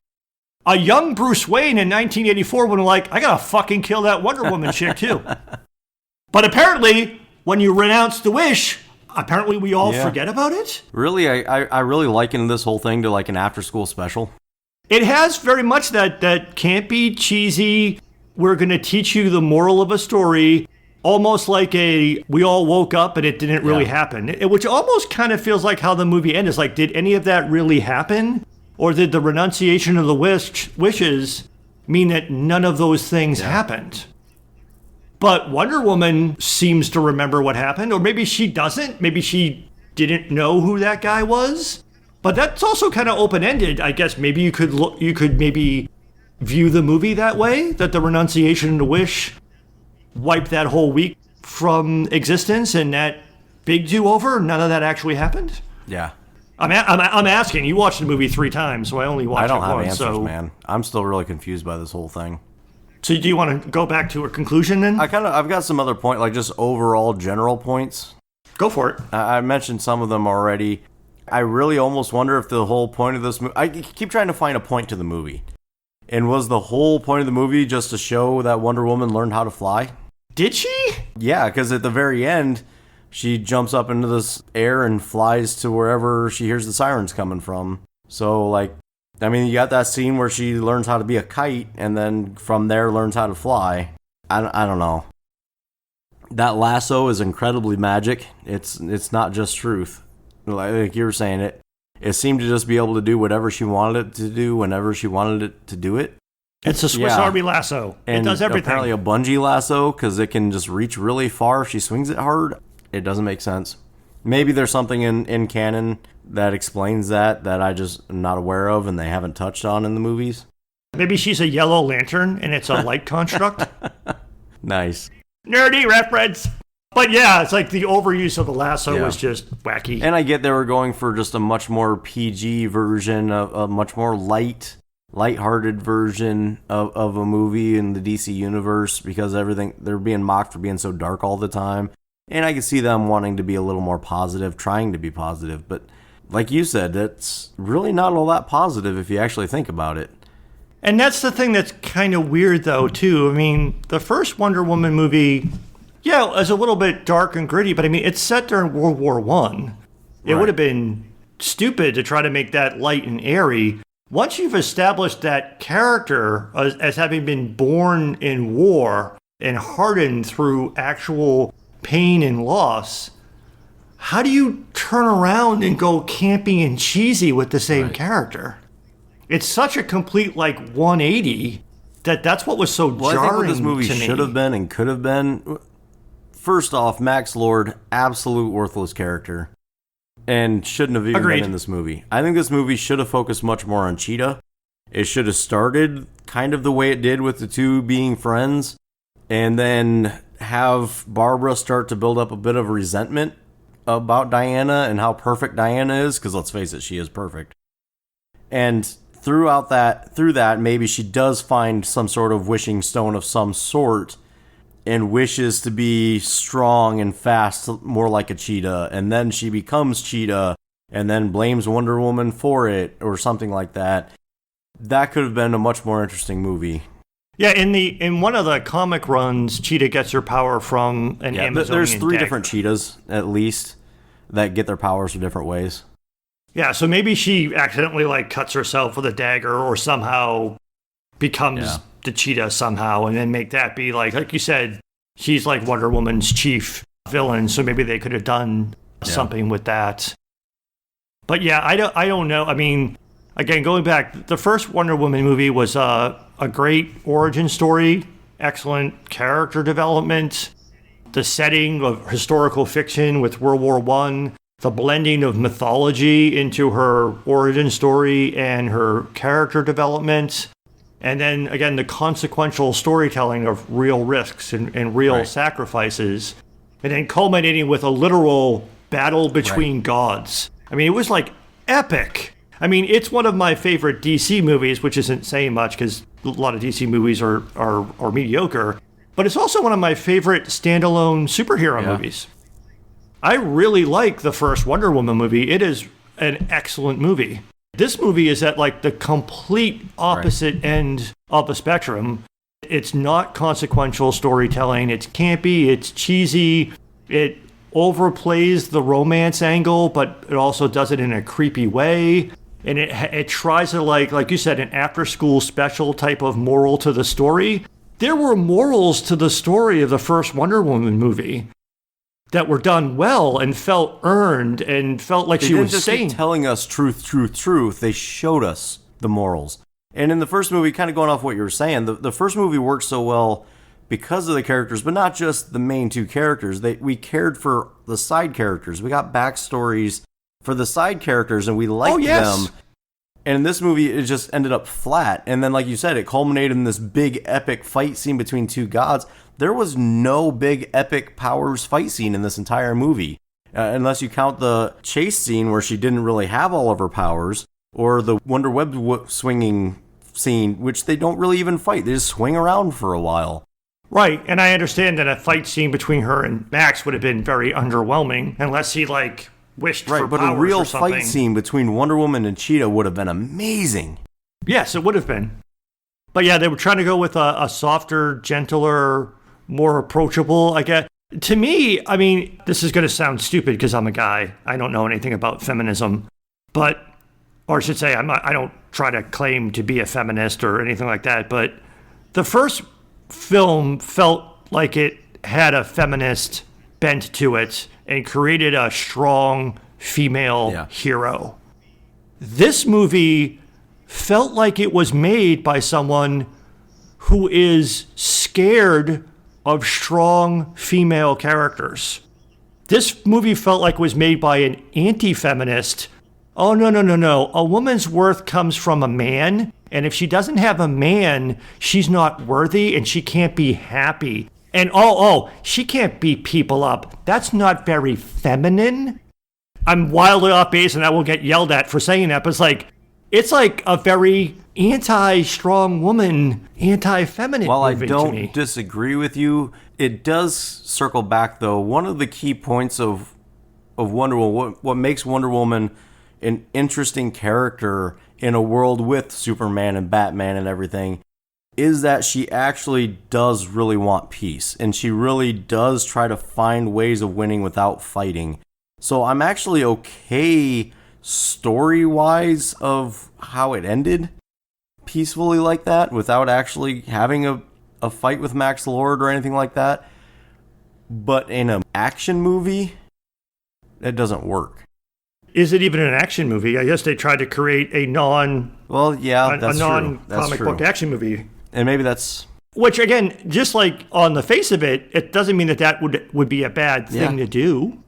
a young Bruce Wayne in 1984 would have been like, I gotta fucking kill that Wonder Woman chick too. But apparently, when you renounce the wish, apparently we all forget about it? Really, I really liken this whole thing to like an after-school special. It has very much that campy, cheesy, we're going to teach you the moral of a story, almost like we all woke up and it didn't really happen. Which almost kind of feels like how the movie ends. Like, did any of that really happen? Or did the renunciation of the wishes mean that none of those things happened? But Wonder Woman seems to remember what happened, or maybe she doesn't. Maybe she didn't know who that guy was. But that's also kind of open-ended. I guess maybe you could maybe view the movie that way, that the renunciation of the wish wiped that whole week from existence, and that big do-over, none of that actually happened. Yeah. I'm asking. You watched the movie 3 times, so I only watched it once. I don't have answers, man. I'm still really confused by this whole thing. So do you want to go back to a conclusion then? I've got some other point, like just overall general points. Go for it. I mentioned some of them already. I really almost wonder if the whole point of this movie... I keep trying to find a point to the movie. And was the whole point of the movie just to show that Wonder Woman learned how to fly? Did she? Yeah, because at the very end, she jumps up into this air and flies to wherever she hears the sirens coming from. So, like, I mean, you got that scene where she learns how to be a kite, and then from there learns how to fly. I don't know. That lasso is incredibly magic. It's not just truth. Like you were saying, it seemed to just be able to do whatever she wanted it to do whenever she wanted it to do it. It's a Swiss Army lasso. And it does everything. Apparently a bungee lasso, because it can just reach really far if she swings it hard. It doesn't make sense. Maybe there's something in canon that explains that I just am not aware of and they haven't touched on in the movies. Maybe she's a yellow lantern and it's a light construct. Nice. Nerdy reference. But yeah, it's like the overuse of the lasso was just wacky. And I get they were going for just a much more PG version, a much more lighthearted version of a movie in the DC universe, because they're being mocked for being so dark all the time. And I can see them wanting to be a little more positive, trying to be positive. But like you said, that's really not all that positive if you actually think about it. And that's the thing that's kind of weird, though, too. I mean, the first Wonder Woman movie, is a little bit dark and gritty, but I mean, it's set during World War I. It would have been stupid to try to make that light and airy. Once you've established that character as having been born in war and hardened through actual pain and loss, how do you turn around and go campy and cheesy with the same character? It's such a complete 180 that's what was so jarring. I think what this movie to me should have been and could have been, first off, Max Lord, absolute worthless character, and shouldn't have even been in this movie. I think this movie should have focused much more on Cheetah. It should have started kind of the way it did with the two being friends, and then have Barbara start to build up a bit of resentment about Diana and how perfect Diana is, because let's face it, she is perfect. And through that, maybe she does find some sort of wishing stone of some sort and wishes to be strong and fast, more like a cheetah, and then she becomes Cheetah and then blames Wonder Woman for it or something like that. That could have been a much more interesting movie. Yeah, in one of the comic runs, Cheetah gets her power from an Amazonian there's 3 dagger. different cheetahs, at least, that get their powers in different ways. Yeah, so maybe she accidentally cuts herself with a dagger or somehow becomes the cheetah somehow, and then make that be like you said, she's like Wonder Woman's chief villain, so maybe they could have done something with that. But yeah, I don't know. I mean, again, going back, the first Wonder Woman movie was a great origin story, excellent character development, the setting of historical fiction with World War I, the blending of mythology into her origin story and her character development, and then, again, the consequential storytelling of real risks and real sacrifices, and then culminating with a literal battle between gods. I mean, it was epic. I mean, it's one of my favorite DC movies, which isn't saying much because a lot of DC movies are mediocre, but it's also one of my favorite standalone superhero movies. I really like the first Wonder Woman movie. It is an excellent movie. This movie is at the complete opposite end of the spectrum. It's not consequential storytelling. It's campy. It's cheesy. It overplays the romance angle, but it also does it in a creepy way. And it tries to, like you said, an after-school special type of moral to the story. There were morals to the story of the first Wonder Woman movie that were done well and felt earned and felt like she was saying. They didn't just keep telling us truth. They showed us the morals. And in the first movie, kind of going off what you were saying, the first movie worked so well because of the characters, but not just the main 2 characters. We cared for the side characters. We got backstories for the side characters, and we liked them. And in this movie, it just ended up flat. And then, like you said, it culminated in this big epic fight scene between 2 gods. There was no big epic powers fight scene in this entire movie. Unless you count the chase scene where she didn't really have all of her powers, or the Wonder Web swinging scene, which they don't really even fight. They just swing around for a while. Right, and I understand that a fight scene between her and Max would have been very underwhelming, unless he, wished for powers or something. But a real fight scene between Wonder Woman and Cheetah would have been amazing. Yes, it would have been. But yeah, they were trying to go with a softer, gentler, more approachable, I guess. To me, I mean, this is going to sound stupid because I'm a guy. I don't know anything about feminism. Or I should say, I don't try to claim to be a feminist or anything like that. But the first film felt like it had a feminist bent to it and created a strong female hero. This movie felt like it was made by someone who is scared of strong female characters. This movie felt like it was made by an anti-feminist. Oh, no. A woman's worth comes from a man, and if she doesn't have a man, she's not worthy and she can't be happy. And she can't beat people up. That's not very feminine. I'm wildly off base and I will get yelled at for saying that, but it's like a very anti-strong woman, anti-feminine While I movie to me. don't disagree with you, it does circle back though. One of the key points of Wonder Woman, what makes Wonder Woman an interesting character in a world with Superman and Batman and everything, is that she actually does really want peace, and she really does try to find ways of winning without fighting. So I'm actually okay story-wise of how it ended peacefully like that, without actually having a fight with Max Lord or anything like that. But in an action movie, it doesn't work. Is it even an action movie? I guess they tried to create a non-comic book action movie. And maybe that's... Which, again, just like on the face of it, it doesn't mean that would be a bad thing to do.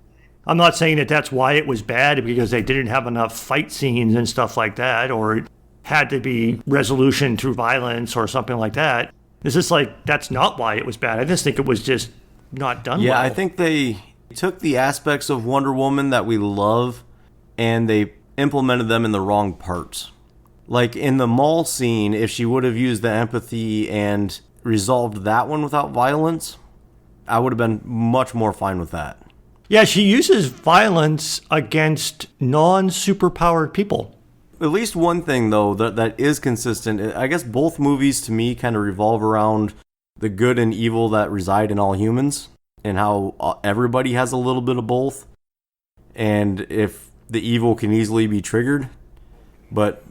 I'm not saying that that's why it was bad, because they didn't have enough fight scenes and stuff like that, or it had to be resolution through violence or something like that. It's just that's not why it was bad. I just think it was just not done well. Yeah, I think they took the aspects of Wonder Woman that we love and they implemented them in the wrong parts. Like in the mall scene, if she would have used the empathy and resolved that one without violence, I would have been much more fine with that. Yeah, she uses violence against non-superpowered people. At least one thing, though, that is consistent, I guess both movies to me kind of revolve around the good and evil that reside in all humans, and how everybody has a little bit of both. And if the evil can easily be triggered, but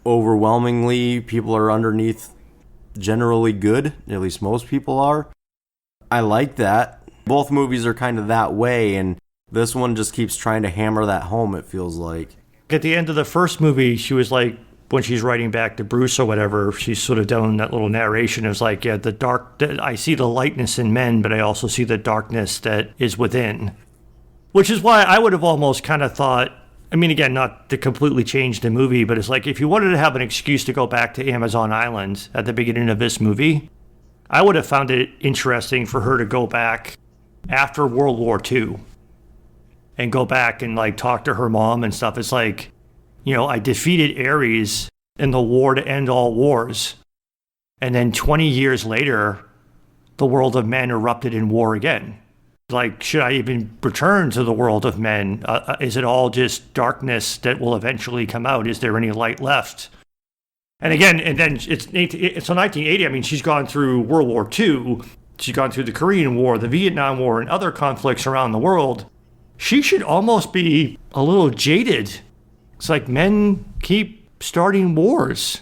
overwhelmingly people are underneath generally good, at least most people are. I like that. Both movies are kind of that way, and this one just keeps trying to hammer that home, it feels like. At the end of the first movie, she was like, when she's writing back to Bruce or whatever, she's sort of done that little narration. It was like, I see the lightness in men, but I also see the darkness that is within. Which is why I would have almost kind of thought, I mean, again, not to completely change the movie, but it's like if you wanted to have an excuse to go back to Amazon Island at the beginning of this movie, I would have found it interesting for her to go back after World War II and go back and talk to her mom and stuff. It's like, I defeated Ares in the war to end all wars. And then 20 years later, the world of men erupted in war again. Should I even return to the world of men? Is it all just darkness that will eventually come out? Is there any light left? And again, and then it's 1980. I mean, she's gone through World War II. She's gone through the Korean War, the Vietnam War, and other conflicts around the world. She should almost be a little jaded. It's like men keep starting wars.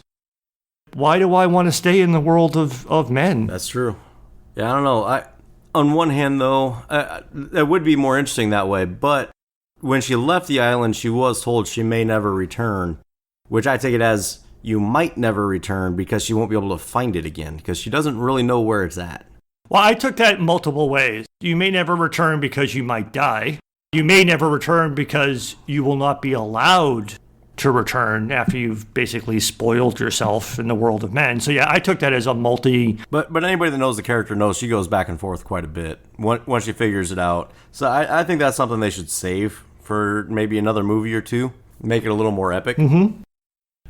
Why do I want to stay in the world of men? That's true. Yeah, I don't know. On one hand, though, it would be more interesting that way, but when she left the island, she was told she may never return, which I take it as you might never return because she won't be able to find it again, because she doesn't really know where it's at. Well, I took that multiple ways. You may never return because you might die. You may never return because you will not be allowed to return after you've basically spoiled yourself in the world of men. So yeah, I took that as a But anybody that knows the character knows she goes back and forth quite a bit once she figures it out. So I think that's something they should save for maybe another movie or two. Make it a little more epic. Mm-hmm.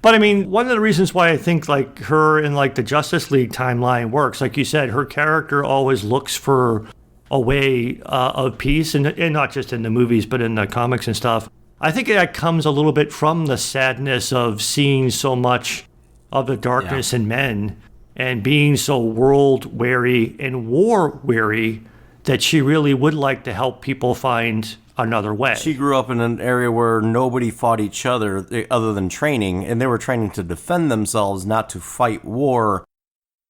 But I mean, one of the reasons why I think her in the Justice League timeline works, like you said, her character always looks for a way of peace, and not just in the movies, but in the comics and stuff. I think that comes a little bit from the sadness of seeing so much of the darkness in men and being so world-weary and war-weary that she really would like to help people find another way. She grew up in an area where nobody fought each other other than training, and they were training to defend themselves, not to fight war.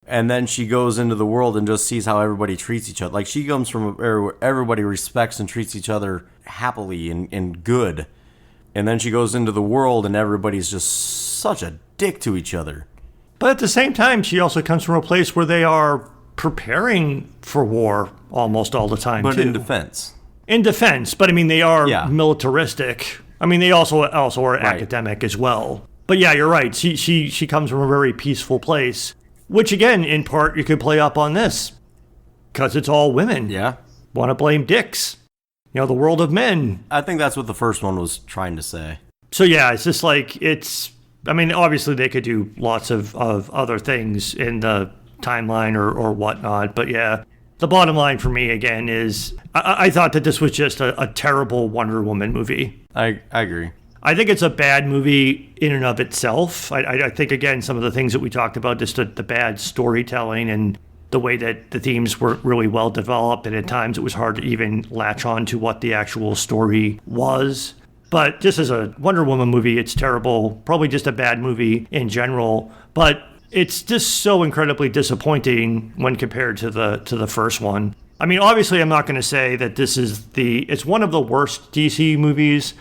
And then she goes into the world and just sees how everybody treats each other. She comes from an area where everybody respects and treats each other happily and good. And then she goes into the world and everybody's just such a dick to each other. But at the same time, she also comes from a place where they are preparing for war almost all the time, but too. in defense. In defense, but I mean, they are militaristic. I mean, they also are academic as well. But yeah, you're right. She comes from a very peaceful place, which again, in part, you could play up on this. Because it's all women. Yeah. Want to blame dicks. The world of men. I think that's what the first one was trying to say. So yeah, it's just like, obviously they could do lots of other things in the timeline or whatnot. But yeah, the bottom line for me, again, is I thought that this was just a terrible Wonder Woman movie. I agree. I think it's a bad movie in and of itself. I think, again, some of the things that we talked about, just the bad storytelling and the way that the themes were really well developed, and at times it was hard to even latch on to what the actual story was. But just as a Wonder Woman movie, it's terrible. Probably just a bad movie in general. But it's just so incredibly disappointing when compared to the first one. I mean, obviously, I'm not going to say that it's one of the worst DC movies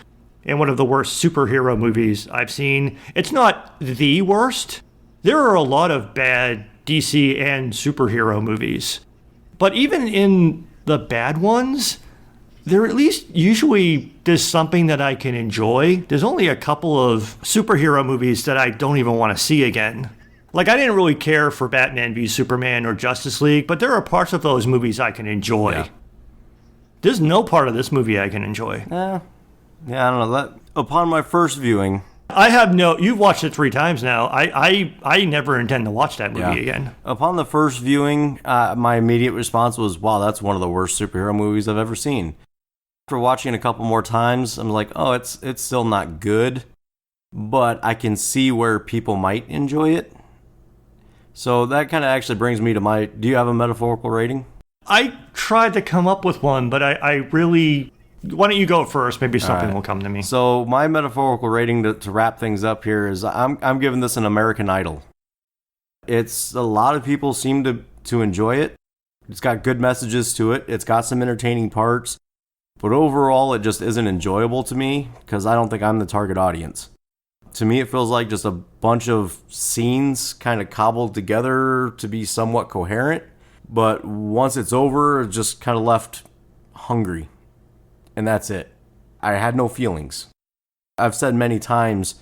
and one of the worst superhero movies I've seen. It's not the worst. There are a lot of bad DC and superhero movies. But even in the bad ones, there at least usually there's something that I can enjoy. There's only a couple of superhero movies that I don't even want to see again. Like, I didn't really care for Batman v Superman or Justice League, but there are parts of those movies I can enjoy. Yeah. There's no part of this movie I can enjoy. Yeah, I don't know. That upon my first viewing, you've watched it 3 times now. I never intend to watch that movie again. Upon the first viewing, my immediate response was, wow, that's one of the worst superhero movies I've ever seen. After watching it a couple more times, I'm like, oh, it's still not good, but I can see where people might enjoy it. So that kind of actually brings me to do you have a metaphorical rating? I tried to come up with one, but I really... Why don't you go first? Maybe something will come to me. So my metaphorical rating to wrap things up here is I'm giving this an American Idol. It's a lot of people seem to enjoy it. It's got good messages to it. It's got some entertaining parts. But overall, it just isn't enjoyable to me because I don't think I'm the target audience. To me, it feels like just a bunch of scenes kind of cobbled together to be somewhat coherent. But once it's over, it's just kind of left hungry. And that's it. I had no feelings. I've said many times,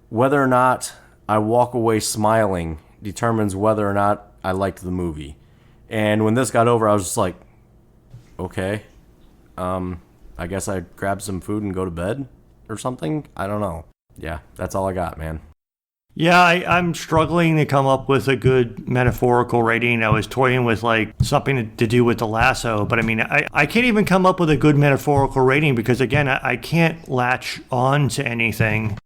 whether or not I walk away smiling determines whether or not I liked the movie. And when this got over, I was just like, okay, I guess I'd grab some food and go to bed or something. I don't know. Yeah, that's all I got, man. Yeah, I'm struggling to come up with a good metaphorical rating. I was toying with something to do with the lasso, but I mean, I can't even come up with a good metaphorical rating because, again, I can't latch on to anything.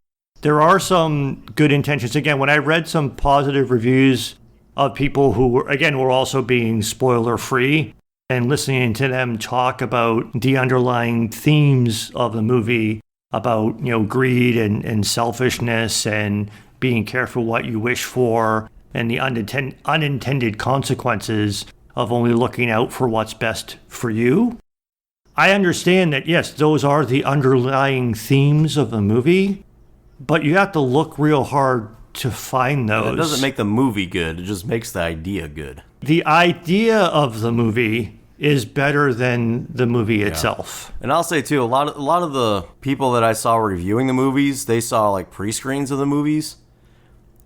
There are some good intentions. Again, when I read some positive reviews of people who were also being spoiler free and listening to them talk about the underlying themes of the movie, about, greed and selfishness and being careful what you wish for, and the unintended consequences of only looking out for what's best for you. I understand that, yes, those are the underlying themes of the movie, but you have to look real hard to find those. It doesn't make the movie good, it just makes the idea good. The idea of the movie is better than the movie itself. And I'll say, too, a lot of the people that I saw reviewing the movies, they saw, pre-screens of the movies.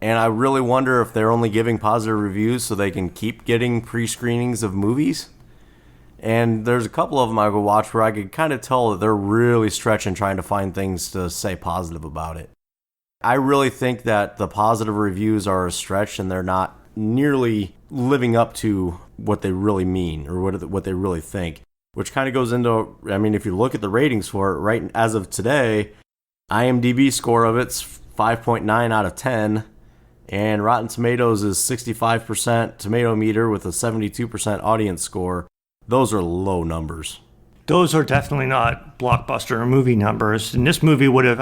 And I really wonder if they're only giving positive reviews so they can keep getting pre-screenings of movies. And there's a couple of them I could watch where I could kind of tell that they're really stretching trying to find things to say positive about it. I really think that the positive reviews are a stretch and they're not nearly living up to what they really mean or what they really think. Which kind of goes into, if you look at the ratings for it, right as of today, IMDb score of it's 5.9 out of 10. And Rotten Tomatoes is 65% tomato meter with a 72% audience score. Those are low numbers. Those are definitely not blockbuster movie numbers. And this movie would have,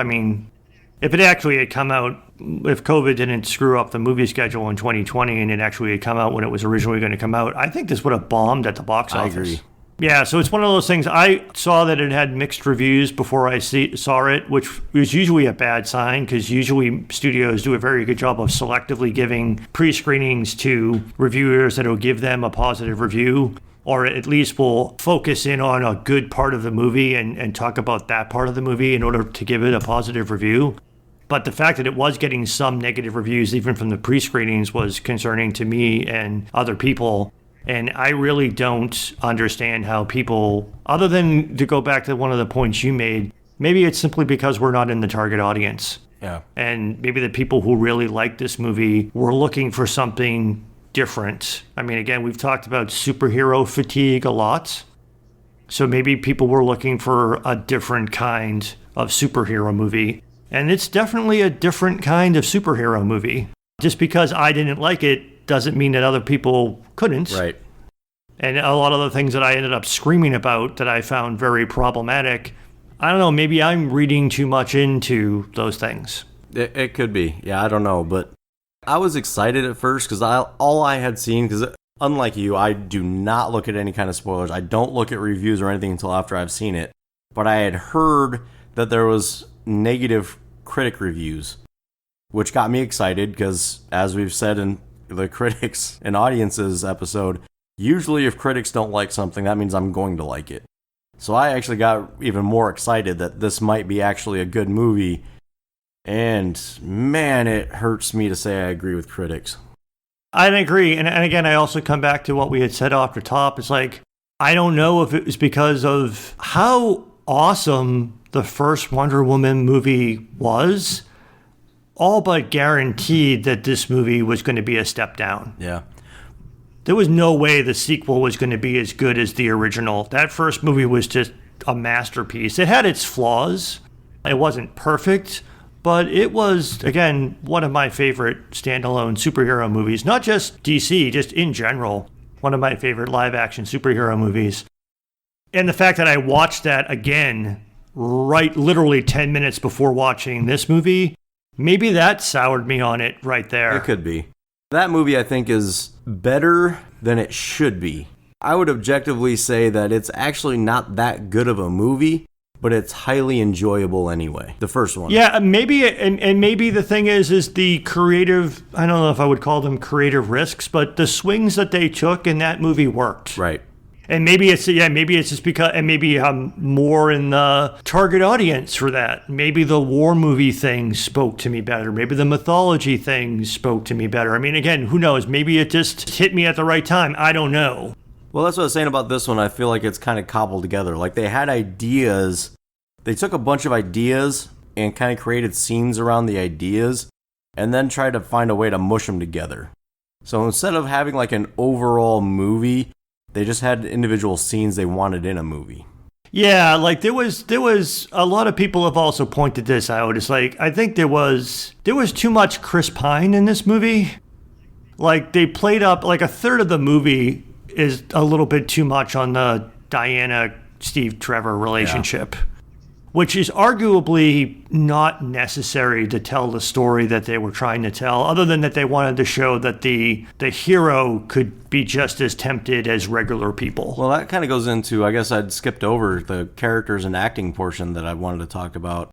if it actually had come out, if COVID didn't screw up the movie schedule in 2020 and it actually had come out when it was originally going to come out, I think this would have bombed at the box office. I agree. Yeah, so it's one of those things. I saw that it had mixed reviews before I saw it, which is usually a bad sign because usually studios do a very good job of selectively giving pre-screenings to reviewers that will give them a positive review, or at least will focus in on a good part of the movie and talk about that part of the movie in order to give it a positive review. But the fact that it was getting some negative reviews, even from the pre-screenings, was concerning to me and other people. And I really don't understand how people, other than to go back to one of the points you made, maybe it's simply because we're not in the target audience. Yeah. And maybe the people who really like this movie were looking for something different. I mean, again, we've talked about superhero fatigue a lot. So maybe people were looking for a different kind of superhero movie. And it's definitely a different kind of superhero movie. Just because I didn't like it doesn't mean that other people couldn't. Right. And a lot of the things that I ended up screaming about that I found very problematic, I don't know, maybe I'm reading too much into those things. It could be. Yeah, I don't know. But I was excited at first because all I had seen, because unlike you, I do not look at any kind of spoilers. I don't look at reviews or anything until after I've seen it. But I had heard that there was negative critic reviews, which got me excited because, as we've said in the critics and audiences episode, usually if critics don't like something, that means I'm going to like it. So I actually got even more excited that this might be actually a good movie. And man, it hurts me to say I agree with critics. I agree. And again, I also come back to what we had said off the top. It's like, I don't know if it was because of how awesome the first Wonder Woman movie was, all but guaranteed that this movie was going to be a step down. Yeah. There was no way the sequel was going to be as good as the original. That first movie was just a masterpiece. It had its flaws. It wasn't perfect, but it was, again, one of my favorite standalone superhero movies. Not just DC, just in general. One of my favorite live-action superhero movies. And the fact that I watched that again, right literally 10 minutes before watching this movie, maybe that soured me on it right there. It could be. That movie, I think, is better than it should be. I would objectively say that it's actually not that good of a movie, but it's highly enjoyable anyway. The first one. Yeah, maybe, and maybe the thing is the creative, I don't know if I would call them creative risks, but the swings that they took in that movie worked. Right. And maybe it's just because, and maybe I'm more in the target audience for that. Maybe the war movie thing spoke to me better. Maybe the mythology thing spoke to me better. I mean, again, who knows? Maybe it just hit me at the right time. I don't know. Well, that's what I was saying about this one. I feel like it's kind of cobbled together. Like they had ideas. They took a bunch of ideas and kind of created scenes around the ideas and then tried to find a way to mush them together. So instead of having like an overall movie, they just had individual scenes they wanted in a movie. Yeah, like there was a lot of people have also pointed this out. It's like, I think there was too much Chris Pine in this movie. Like they played up, like a third of the movie is a little bit too much on the Diana Steve Trevor relationship. Yeah. Which is arguably not necessary to tell the story that they were trying to tell, other than that they wanted to show that the hero could be just as tempted as regular people. Well, that kind of goes into, I guess I'd skipped over the characters and acting portion that I wanted to talk about.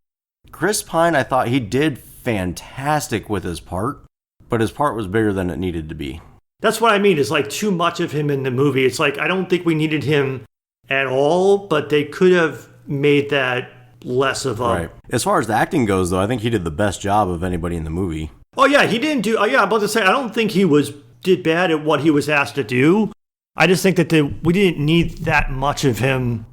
Chris Pine, I thought he did fantastic with his part, but his part was bigger than it needed to be. That's what I mean, is like too much of him in the movie. It's like, I don't think we needed him at all, but they could have made that less of a... Right. As far as the acting goes, though, I think he did the best job of anybody in the movie. Oh, yeah, he didn't do... Oh, yeah, I'm about to say, I don't think he did bad at what he was asked to do. I just think that we didn't need that much of him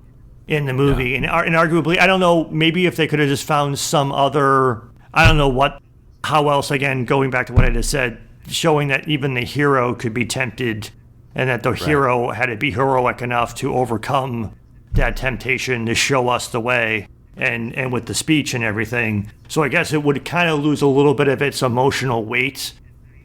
in the movie. Yeah. And arguably, I don't know, maybe if they could have just found some other... I don't know how else, again, going back to what I just said, showing that even the hero could be tempted and that the hero had to be heroic enough to overcome that temptation to show us the way. And with the speech and everything. So I guess it would kind of lose a little bit of its emotional weight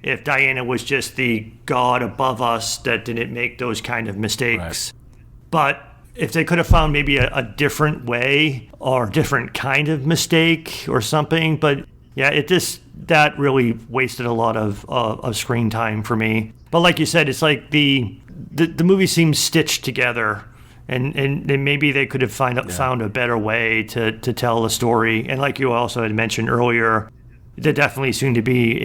if Diana was just the god above us that didn't make those kind of mistakes. Right. But if they could have found maybe a different way or a different kind of mistake or something. But yeah, that really wasted a lot of screen time for me. But like you said, it's like the movie seems stitched together. And maybe they could have found a better way to tell the story. And like you also had mentioned earlier, there definitely seemed to be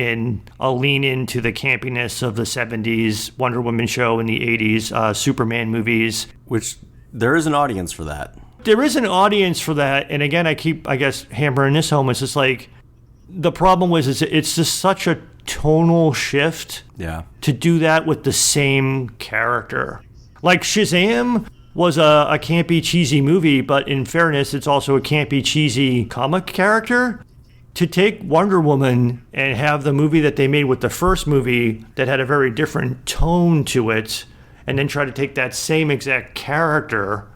a lean into the campiness of the 70s Wonder Woman show and the 80s Superman movies. Which there is an audience for that. There is an audience for that. And again, I guess, hammering this home. It's just like, the problem was it's just such a tonal shift Yeah. to do that with the same character. Like Shazam was a campy, cheesy movie, but in fairness, it's also a campy, cheesy comic character. To take Wonder Woman and have the movie that they made with the first movie that had a very different tone to it, and then try to take that same exact character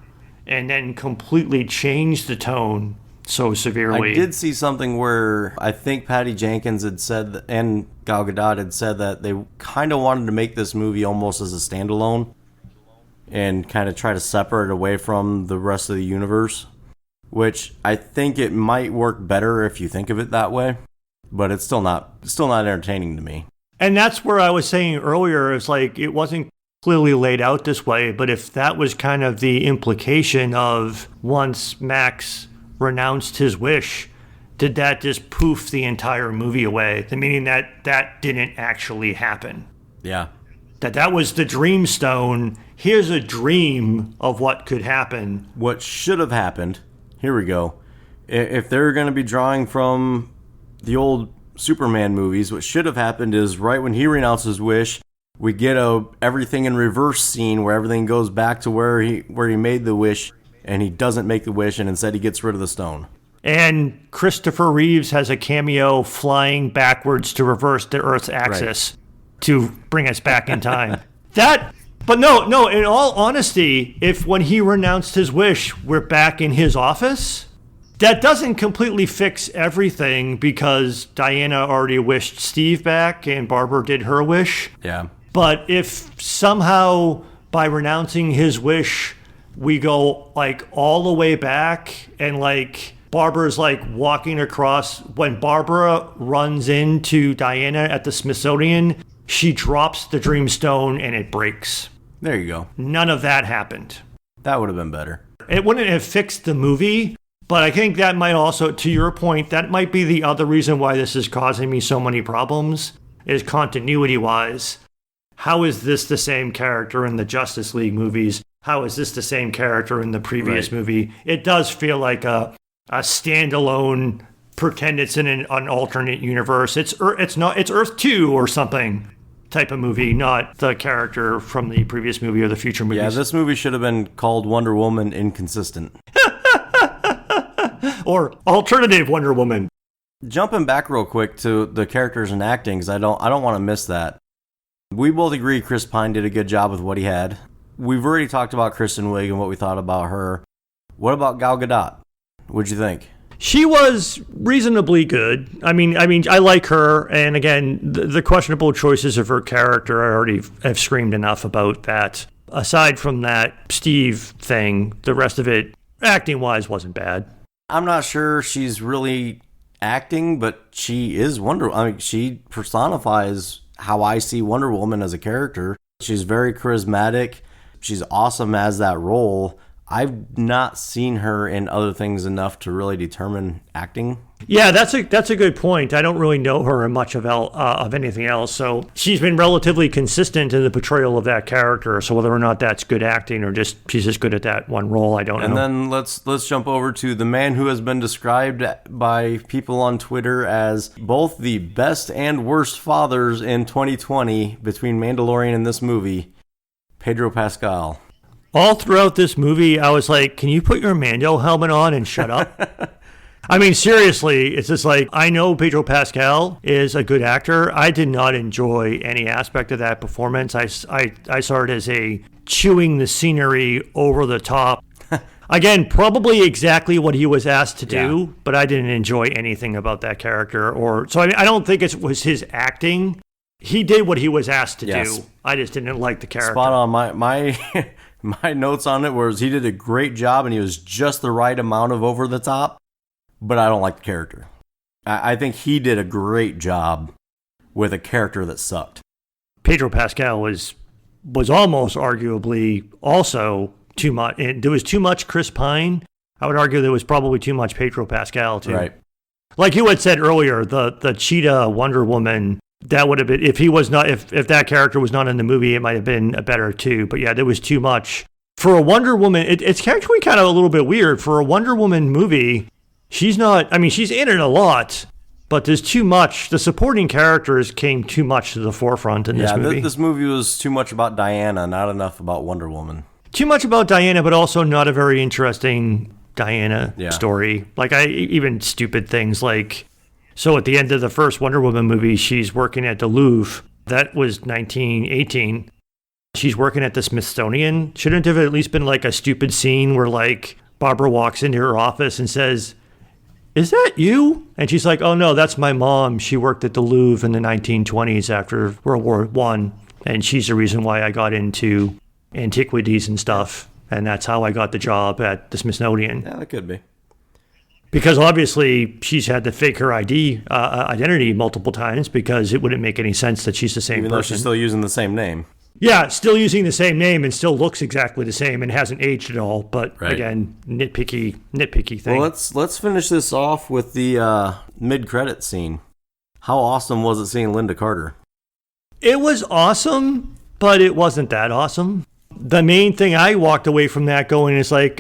and then completely change the tone so severely. I did see something where I think Patty Jenkins had said, and Gal Gadot had said, that they kind of wanted to make this movie almost as a standalone and kind of try to separate it away from the rest of the universe, which I think it might work better if you think of it that way, but it's still not entertaining to me. And that's where I was saying earlier, it's like it wasn't clearly laid out this way, but if that was kind of the implication of once Max renounced his wish, did that just poof the entire movie away? The meaning that that didn't actually happen. Yeah. That was the dream stone. Here's a dream of what could happen. What should have happened, here we go. If they're going to be drawing from the old Superman movies, what should have happened is right when he renounced his wish, we get a everything in reverse scene where everything goes back to where he made the wish, and he doesn't make the wish, and instead he gets rid of the stone. And Christopher Reeves has a cameo flying backwards to reverse the Earth's axis to bring us back in time. But no, in all honesty, if when he renounced his wish, we're back in his office, that doesn't completely fix everything because Diana already wished Steve back and Barbara did her wish. Yeah. But if somehow by renouncing his wish, we go like all the way back and like Barbara's like walking across, when Barbara runs into Diana at the Smithsonian, she drops the Dreamstone and it breaks. There you go. None of that happened. That would have been better. It wouldn't have fixed the movie, but I think that might also, to your point, that might be the other reason why this is causing me so many problems, is continuity-wise. How is this the same character in the Justice League movies? How is this the same character in the previous movie? It does feel like a standalone, pretend it's in an alternate universe. It's Earth 2 or something type of movie, not the character from the previous movie or the future movies. Yeah, this movie should have been called Wonder Woman Inconsistent. Or Alternative Wonder Woman. Jumping back real quick to the characters and acting, because I don't want to miss that. We both agree Chris Pine did a good job with what he had. We've already talked about Kristen Wiig and what we thought about her. What about Gal Gadot? What'd you think? She was reasonably good. I mean, I like her, and again, the questionable choices of her character, I already have screamed enough about that. Aside from that Steve thing, the rest of it, acting-wise, wasn't bad. I'm not sure she's really acting, but she is she personifies how I see Wonder Woman as a character. She's very charismatic. She's awesome as that role. I've not seen her in other things enough to really determine acting. Yeah, that's a good point. I don't really know her in much of anything else. So she's been relatively consistent in the portrayal of that character. So whether or not that's good acting or just she's just good at that one role, I don't know. And then let's jump over to the man who has been described by people on Twitter as both the best and worst fathers in 2020 between Mandalorian and this movie, Pedro Pascal. All throughout this movie, I was like, can you put your Mando helmet on and shut up? I mean, seriously, it's just like, I know Pedro Pascal is a good actor. I did not enjoy any aspect of that performance. I saw it as a chewing the scenery over the top. Again, probably exactly what he was asked to do, but I didn't enjoy anything about that character. So I don't think it was his acting. He did what he was asked to do. I just didn't like the character. Spot on. My notes on it was he did a great job and he was just the right amount of over the top, but I don't like the character. I think he did a great job with a character that sucked. Pedro Pascal was almost arguably also too much. There was too much Chris Pine. I would argue there was probably too much Pedro Pascal too. Right. Like you had said earlier, the Cheetah Wonder Woman, that would have been, if that character was not in the movie, it might have been a better too. But yeah, there was too much. For a Wonder Woman, it's actually kind of a little bit weird. For a Wonder Woman movie, she's in it a lot, but there's too much. The supporting characters came too much to the forefront in this movie. This movie was too much about Diana, not enough about Wonder Woman. Too much about Diana, but also not a very interesting Diana story. Like, even stupid things like, so at the end of the first Wonder Woman movie, she's working at the Louvre. That was 1918. She's working at the Smithsonian. Shouldn't have at least been like a stupid scene where like Barbara walks into her office and says, "Is that you?" And she's like, "Oh no, that's my mom. She worked at the Louvre in the 1920s after World War I. And she's the reason why I got into antiquities and stuff. And that's how I got the job at the Smithsonian." Yeah, that could be. Because obviously she's had to fake her identity multiple times because it wouldn't make any sense that she's the same Even person. though she's still using the same name. Yeah, still using the same name and still looks exactly the same and hasn't aged at all. But Right. again, nitpicky thing. Well, let's finish this off with the mid-credit scene. How awesome was it seeing Linda Carter? It was awesome, but it wasn't that awesome. The main thing I walked away from that going is like,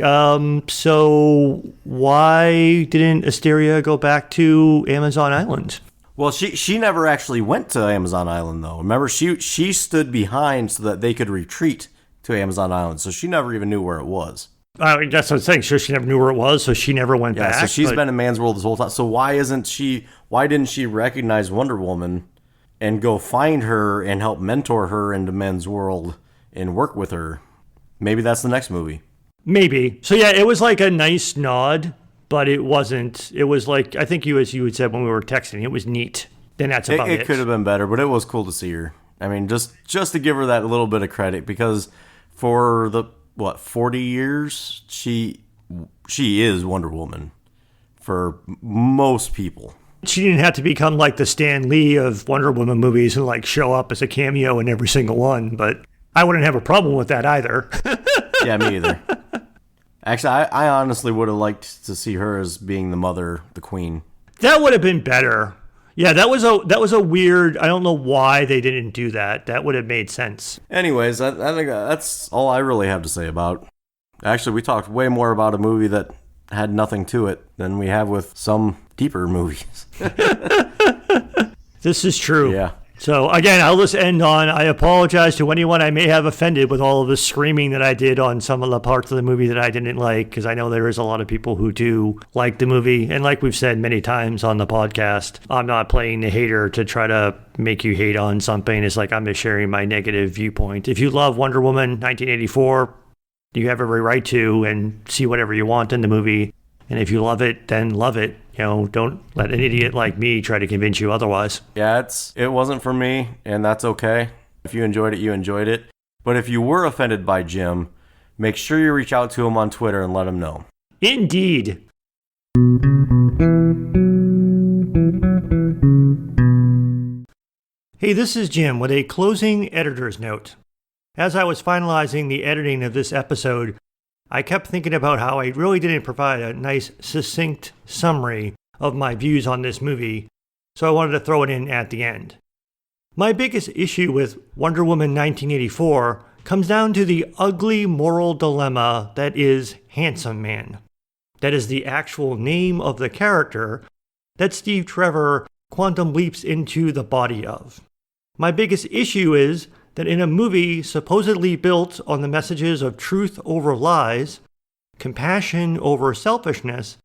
so why didn't Asteria go back to Amazon Island? Well, she never actually went to Amazon Island, though. Remember, she stood behind so that they could retreat to Amazon Island, so she never even knew where it was. That's what I'm saying. Sure, she never knew where it was, so she never went back. Yeah, so she's been in Man's World this whole time. So why didn't she recognize Wonder Woman and go find her and help mentor her into Men's World and work with her? Maybe that's the next movie. Maybe. So yeah, it was like a nice nod, but it wasn't. It was like, I think as you had said when we were texting, it was neat. Then that's about it. It could have been better, but it was cool to see her. I mean, just to give her that little bit of credit, because for the 40 years she is Wonder Woman for most people. She didn't have to become like the Stan Lee of Wonder Woman movies and like show up as a cameo in every single one, but I wouldn't have a problem with that either. Yeah, me either. Actually, I honestly would have liked to see her as being the mother, the queen. That would have been better. Yeah, that was a weird. I don't know why they didn't do that. That would have made sense. Anyways, I think that's all I really have to say about. Actually, we talked way more about a movie that had nothing to it than we have with some deeper movies. This is true. Yeah. So again, I'll just end on, I apologize to anyone I may have offended with all of the screaming that I did on some of the parts of the movie that I didn't like, because I know there is a lot of people who do like the movie. And like we've said many times on the podcast, I'm not playing the hater to try to make you hate on something. It's like I'm just sharing my negative viewpoint. If you love Wonder Woman 1984, you have every right to and see whatever you want in the movie. And if you love it, then love it. You know, don't let an idiot like me try to convince you otherwise. Yeah, it wasn't for me, and that's okay. If you enjoyed it, you enjoyed it. But if you were offended by Jim, make sure you reach out to him on Twitter and let him know. Indeed. Hey, this is Jim with a closing editor's note. As I was finalizing the editing of this episode, I kept thinking about how I really didn't provide a nice, succinct summary of my views on this movie, so I wanted to throw it in at the end. My biggest issue with Wonder Woman 1984 comes down to the ugly moral dilemma that is Handsome Man. That is the actual name of the character that Steve Trevor quantum leaps into the body of. My biggest issue is that in a movie supposedly built on the messages of truth over lies, compassion over selfishness,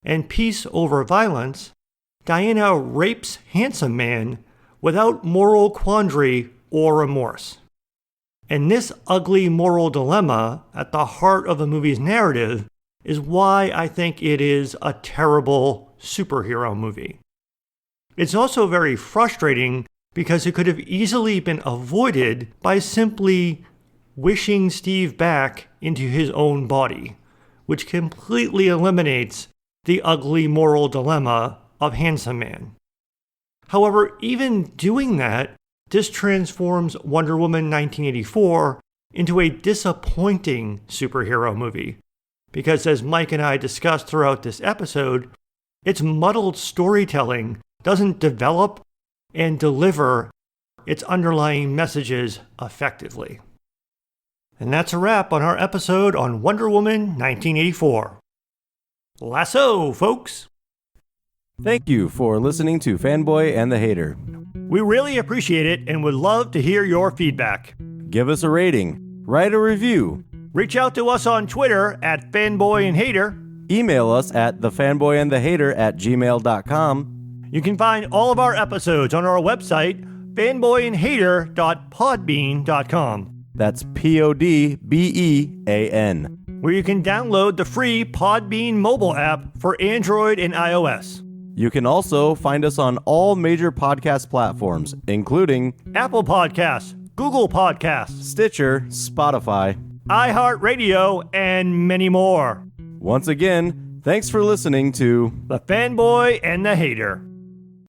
and peace over violence, Diana rapes Handsome Man without moral quandary or remorse. And this ugly moral dilemma at the heart of the movie's narrative is why I think it is a terrible superhero movie. It's also very frustrating because it could have easily been avoided by simply wishing Steve back into his own body, which completely eliminates the ugly moral dilemma of Handsome Man. However, even doing that, this transforms Wonder Woman 1984 into a disappointing superhero movie, because as Mike and I discussed throughout this episode, its muddled storytelling doesn't develop and deliver its underlying messages effectively. And that's a wrap on our episode on Wonder Woman 1984. Lasso, folks! Thank you for listening to Fanboy and the Hater. We really appreciate it and would love to hear your feedback. Give us a rating, write a review, Reach out to us on Twitter at fanboyandhater. email us at thefanboyandthehater@gmail.com. You can find all of our episodes on our website, fanboyandhater.podbean.com, That's PODBEAN. where you can download the free Podbean mobile app for Android and iOS. You can also find us on all major podcast platforms, including Apple Podcasts, Google Podcasts, Stitcher, Spotify. iHeartRadio, and many more. Once again, thanks for listening to The Fanboy and the Hater.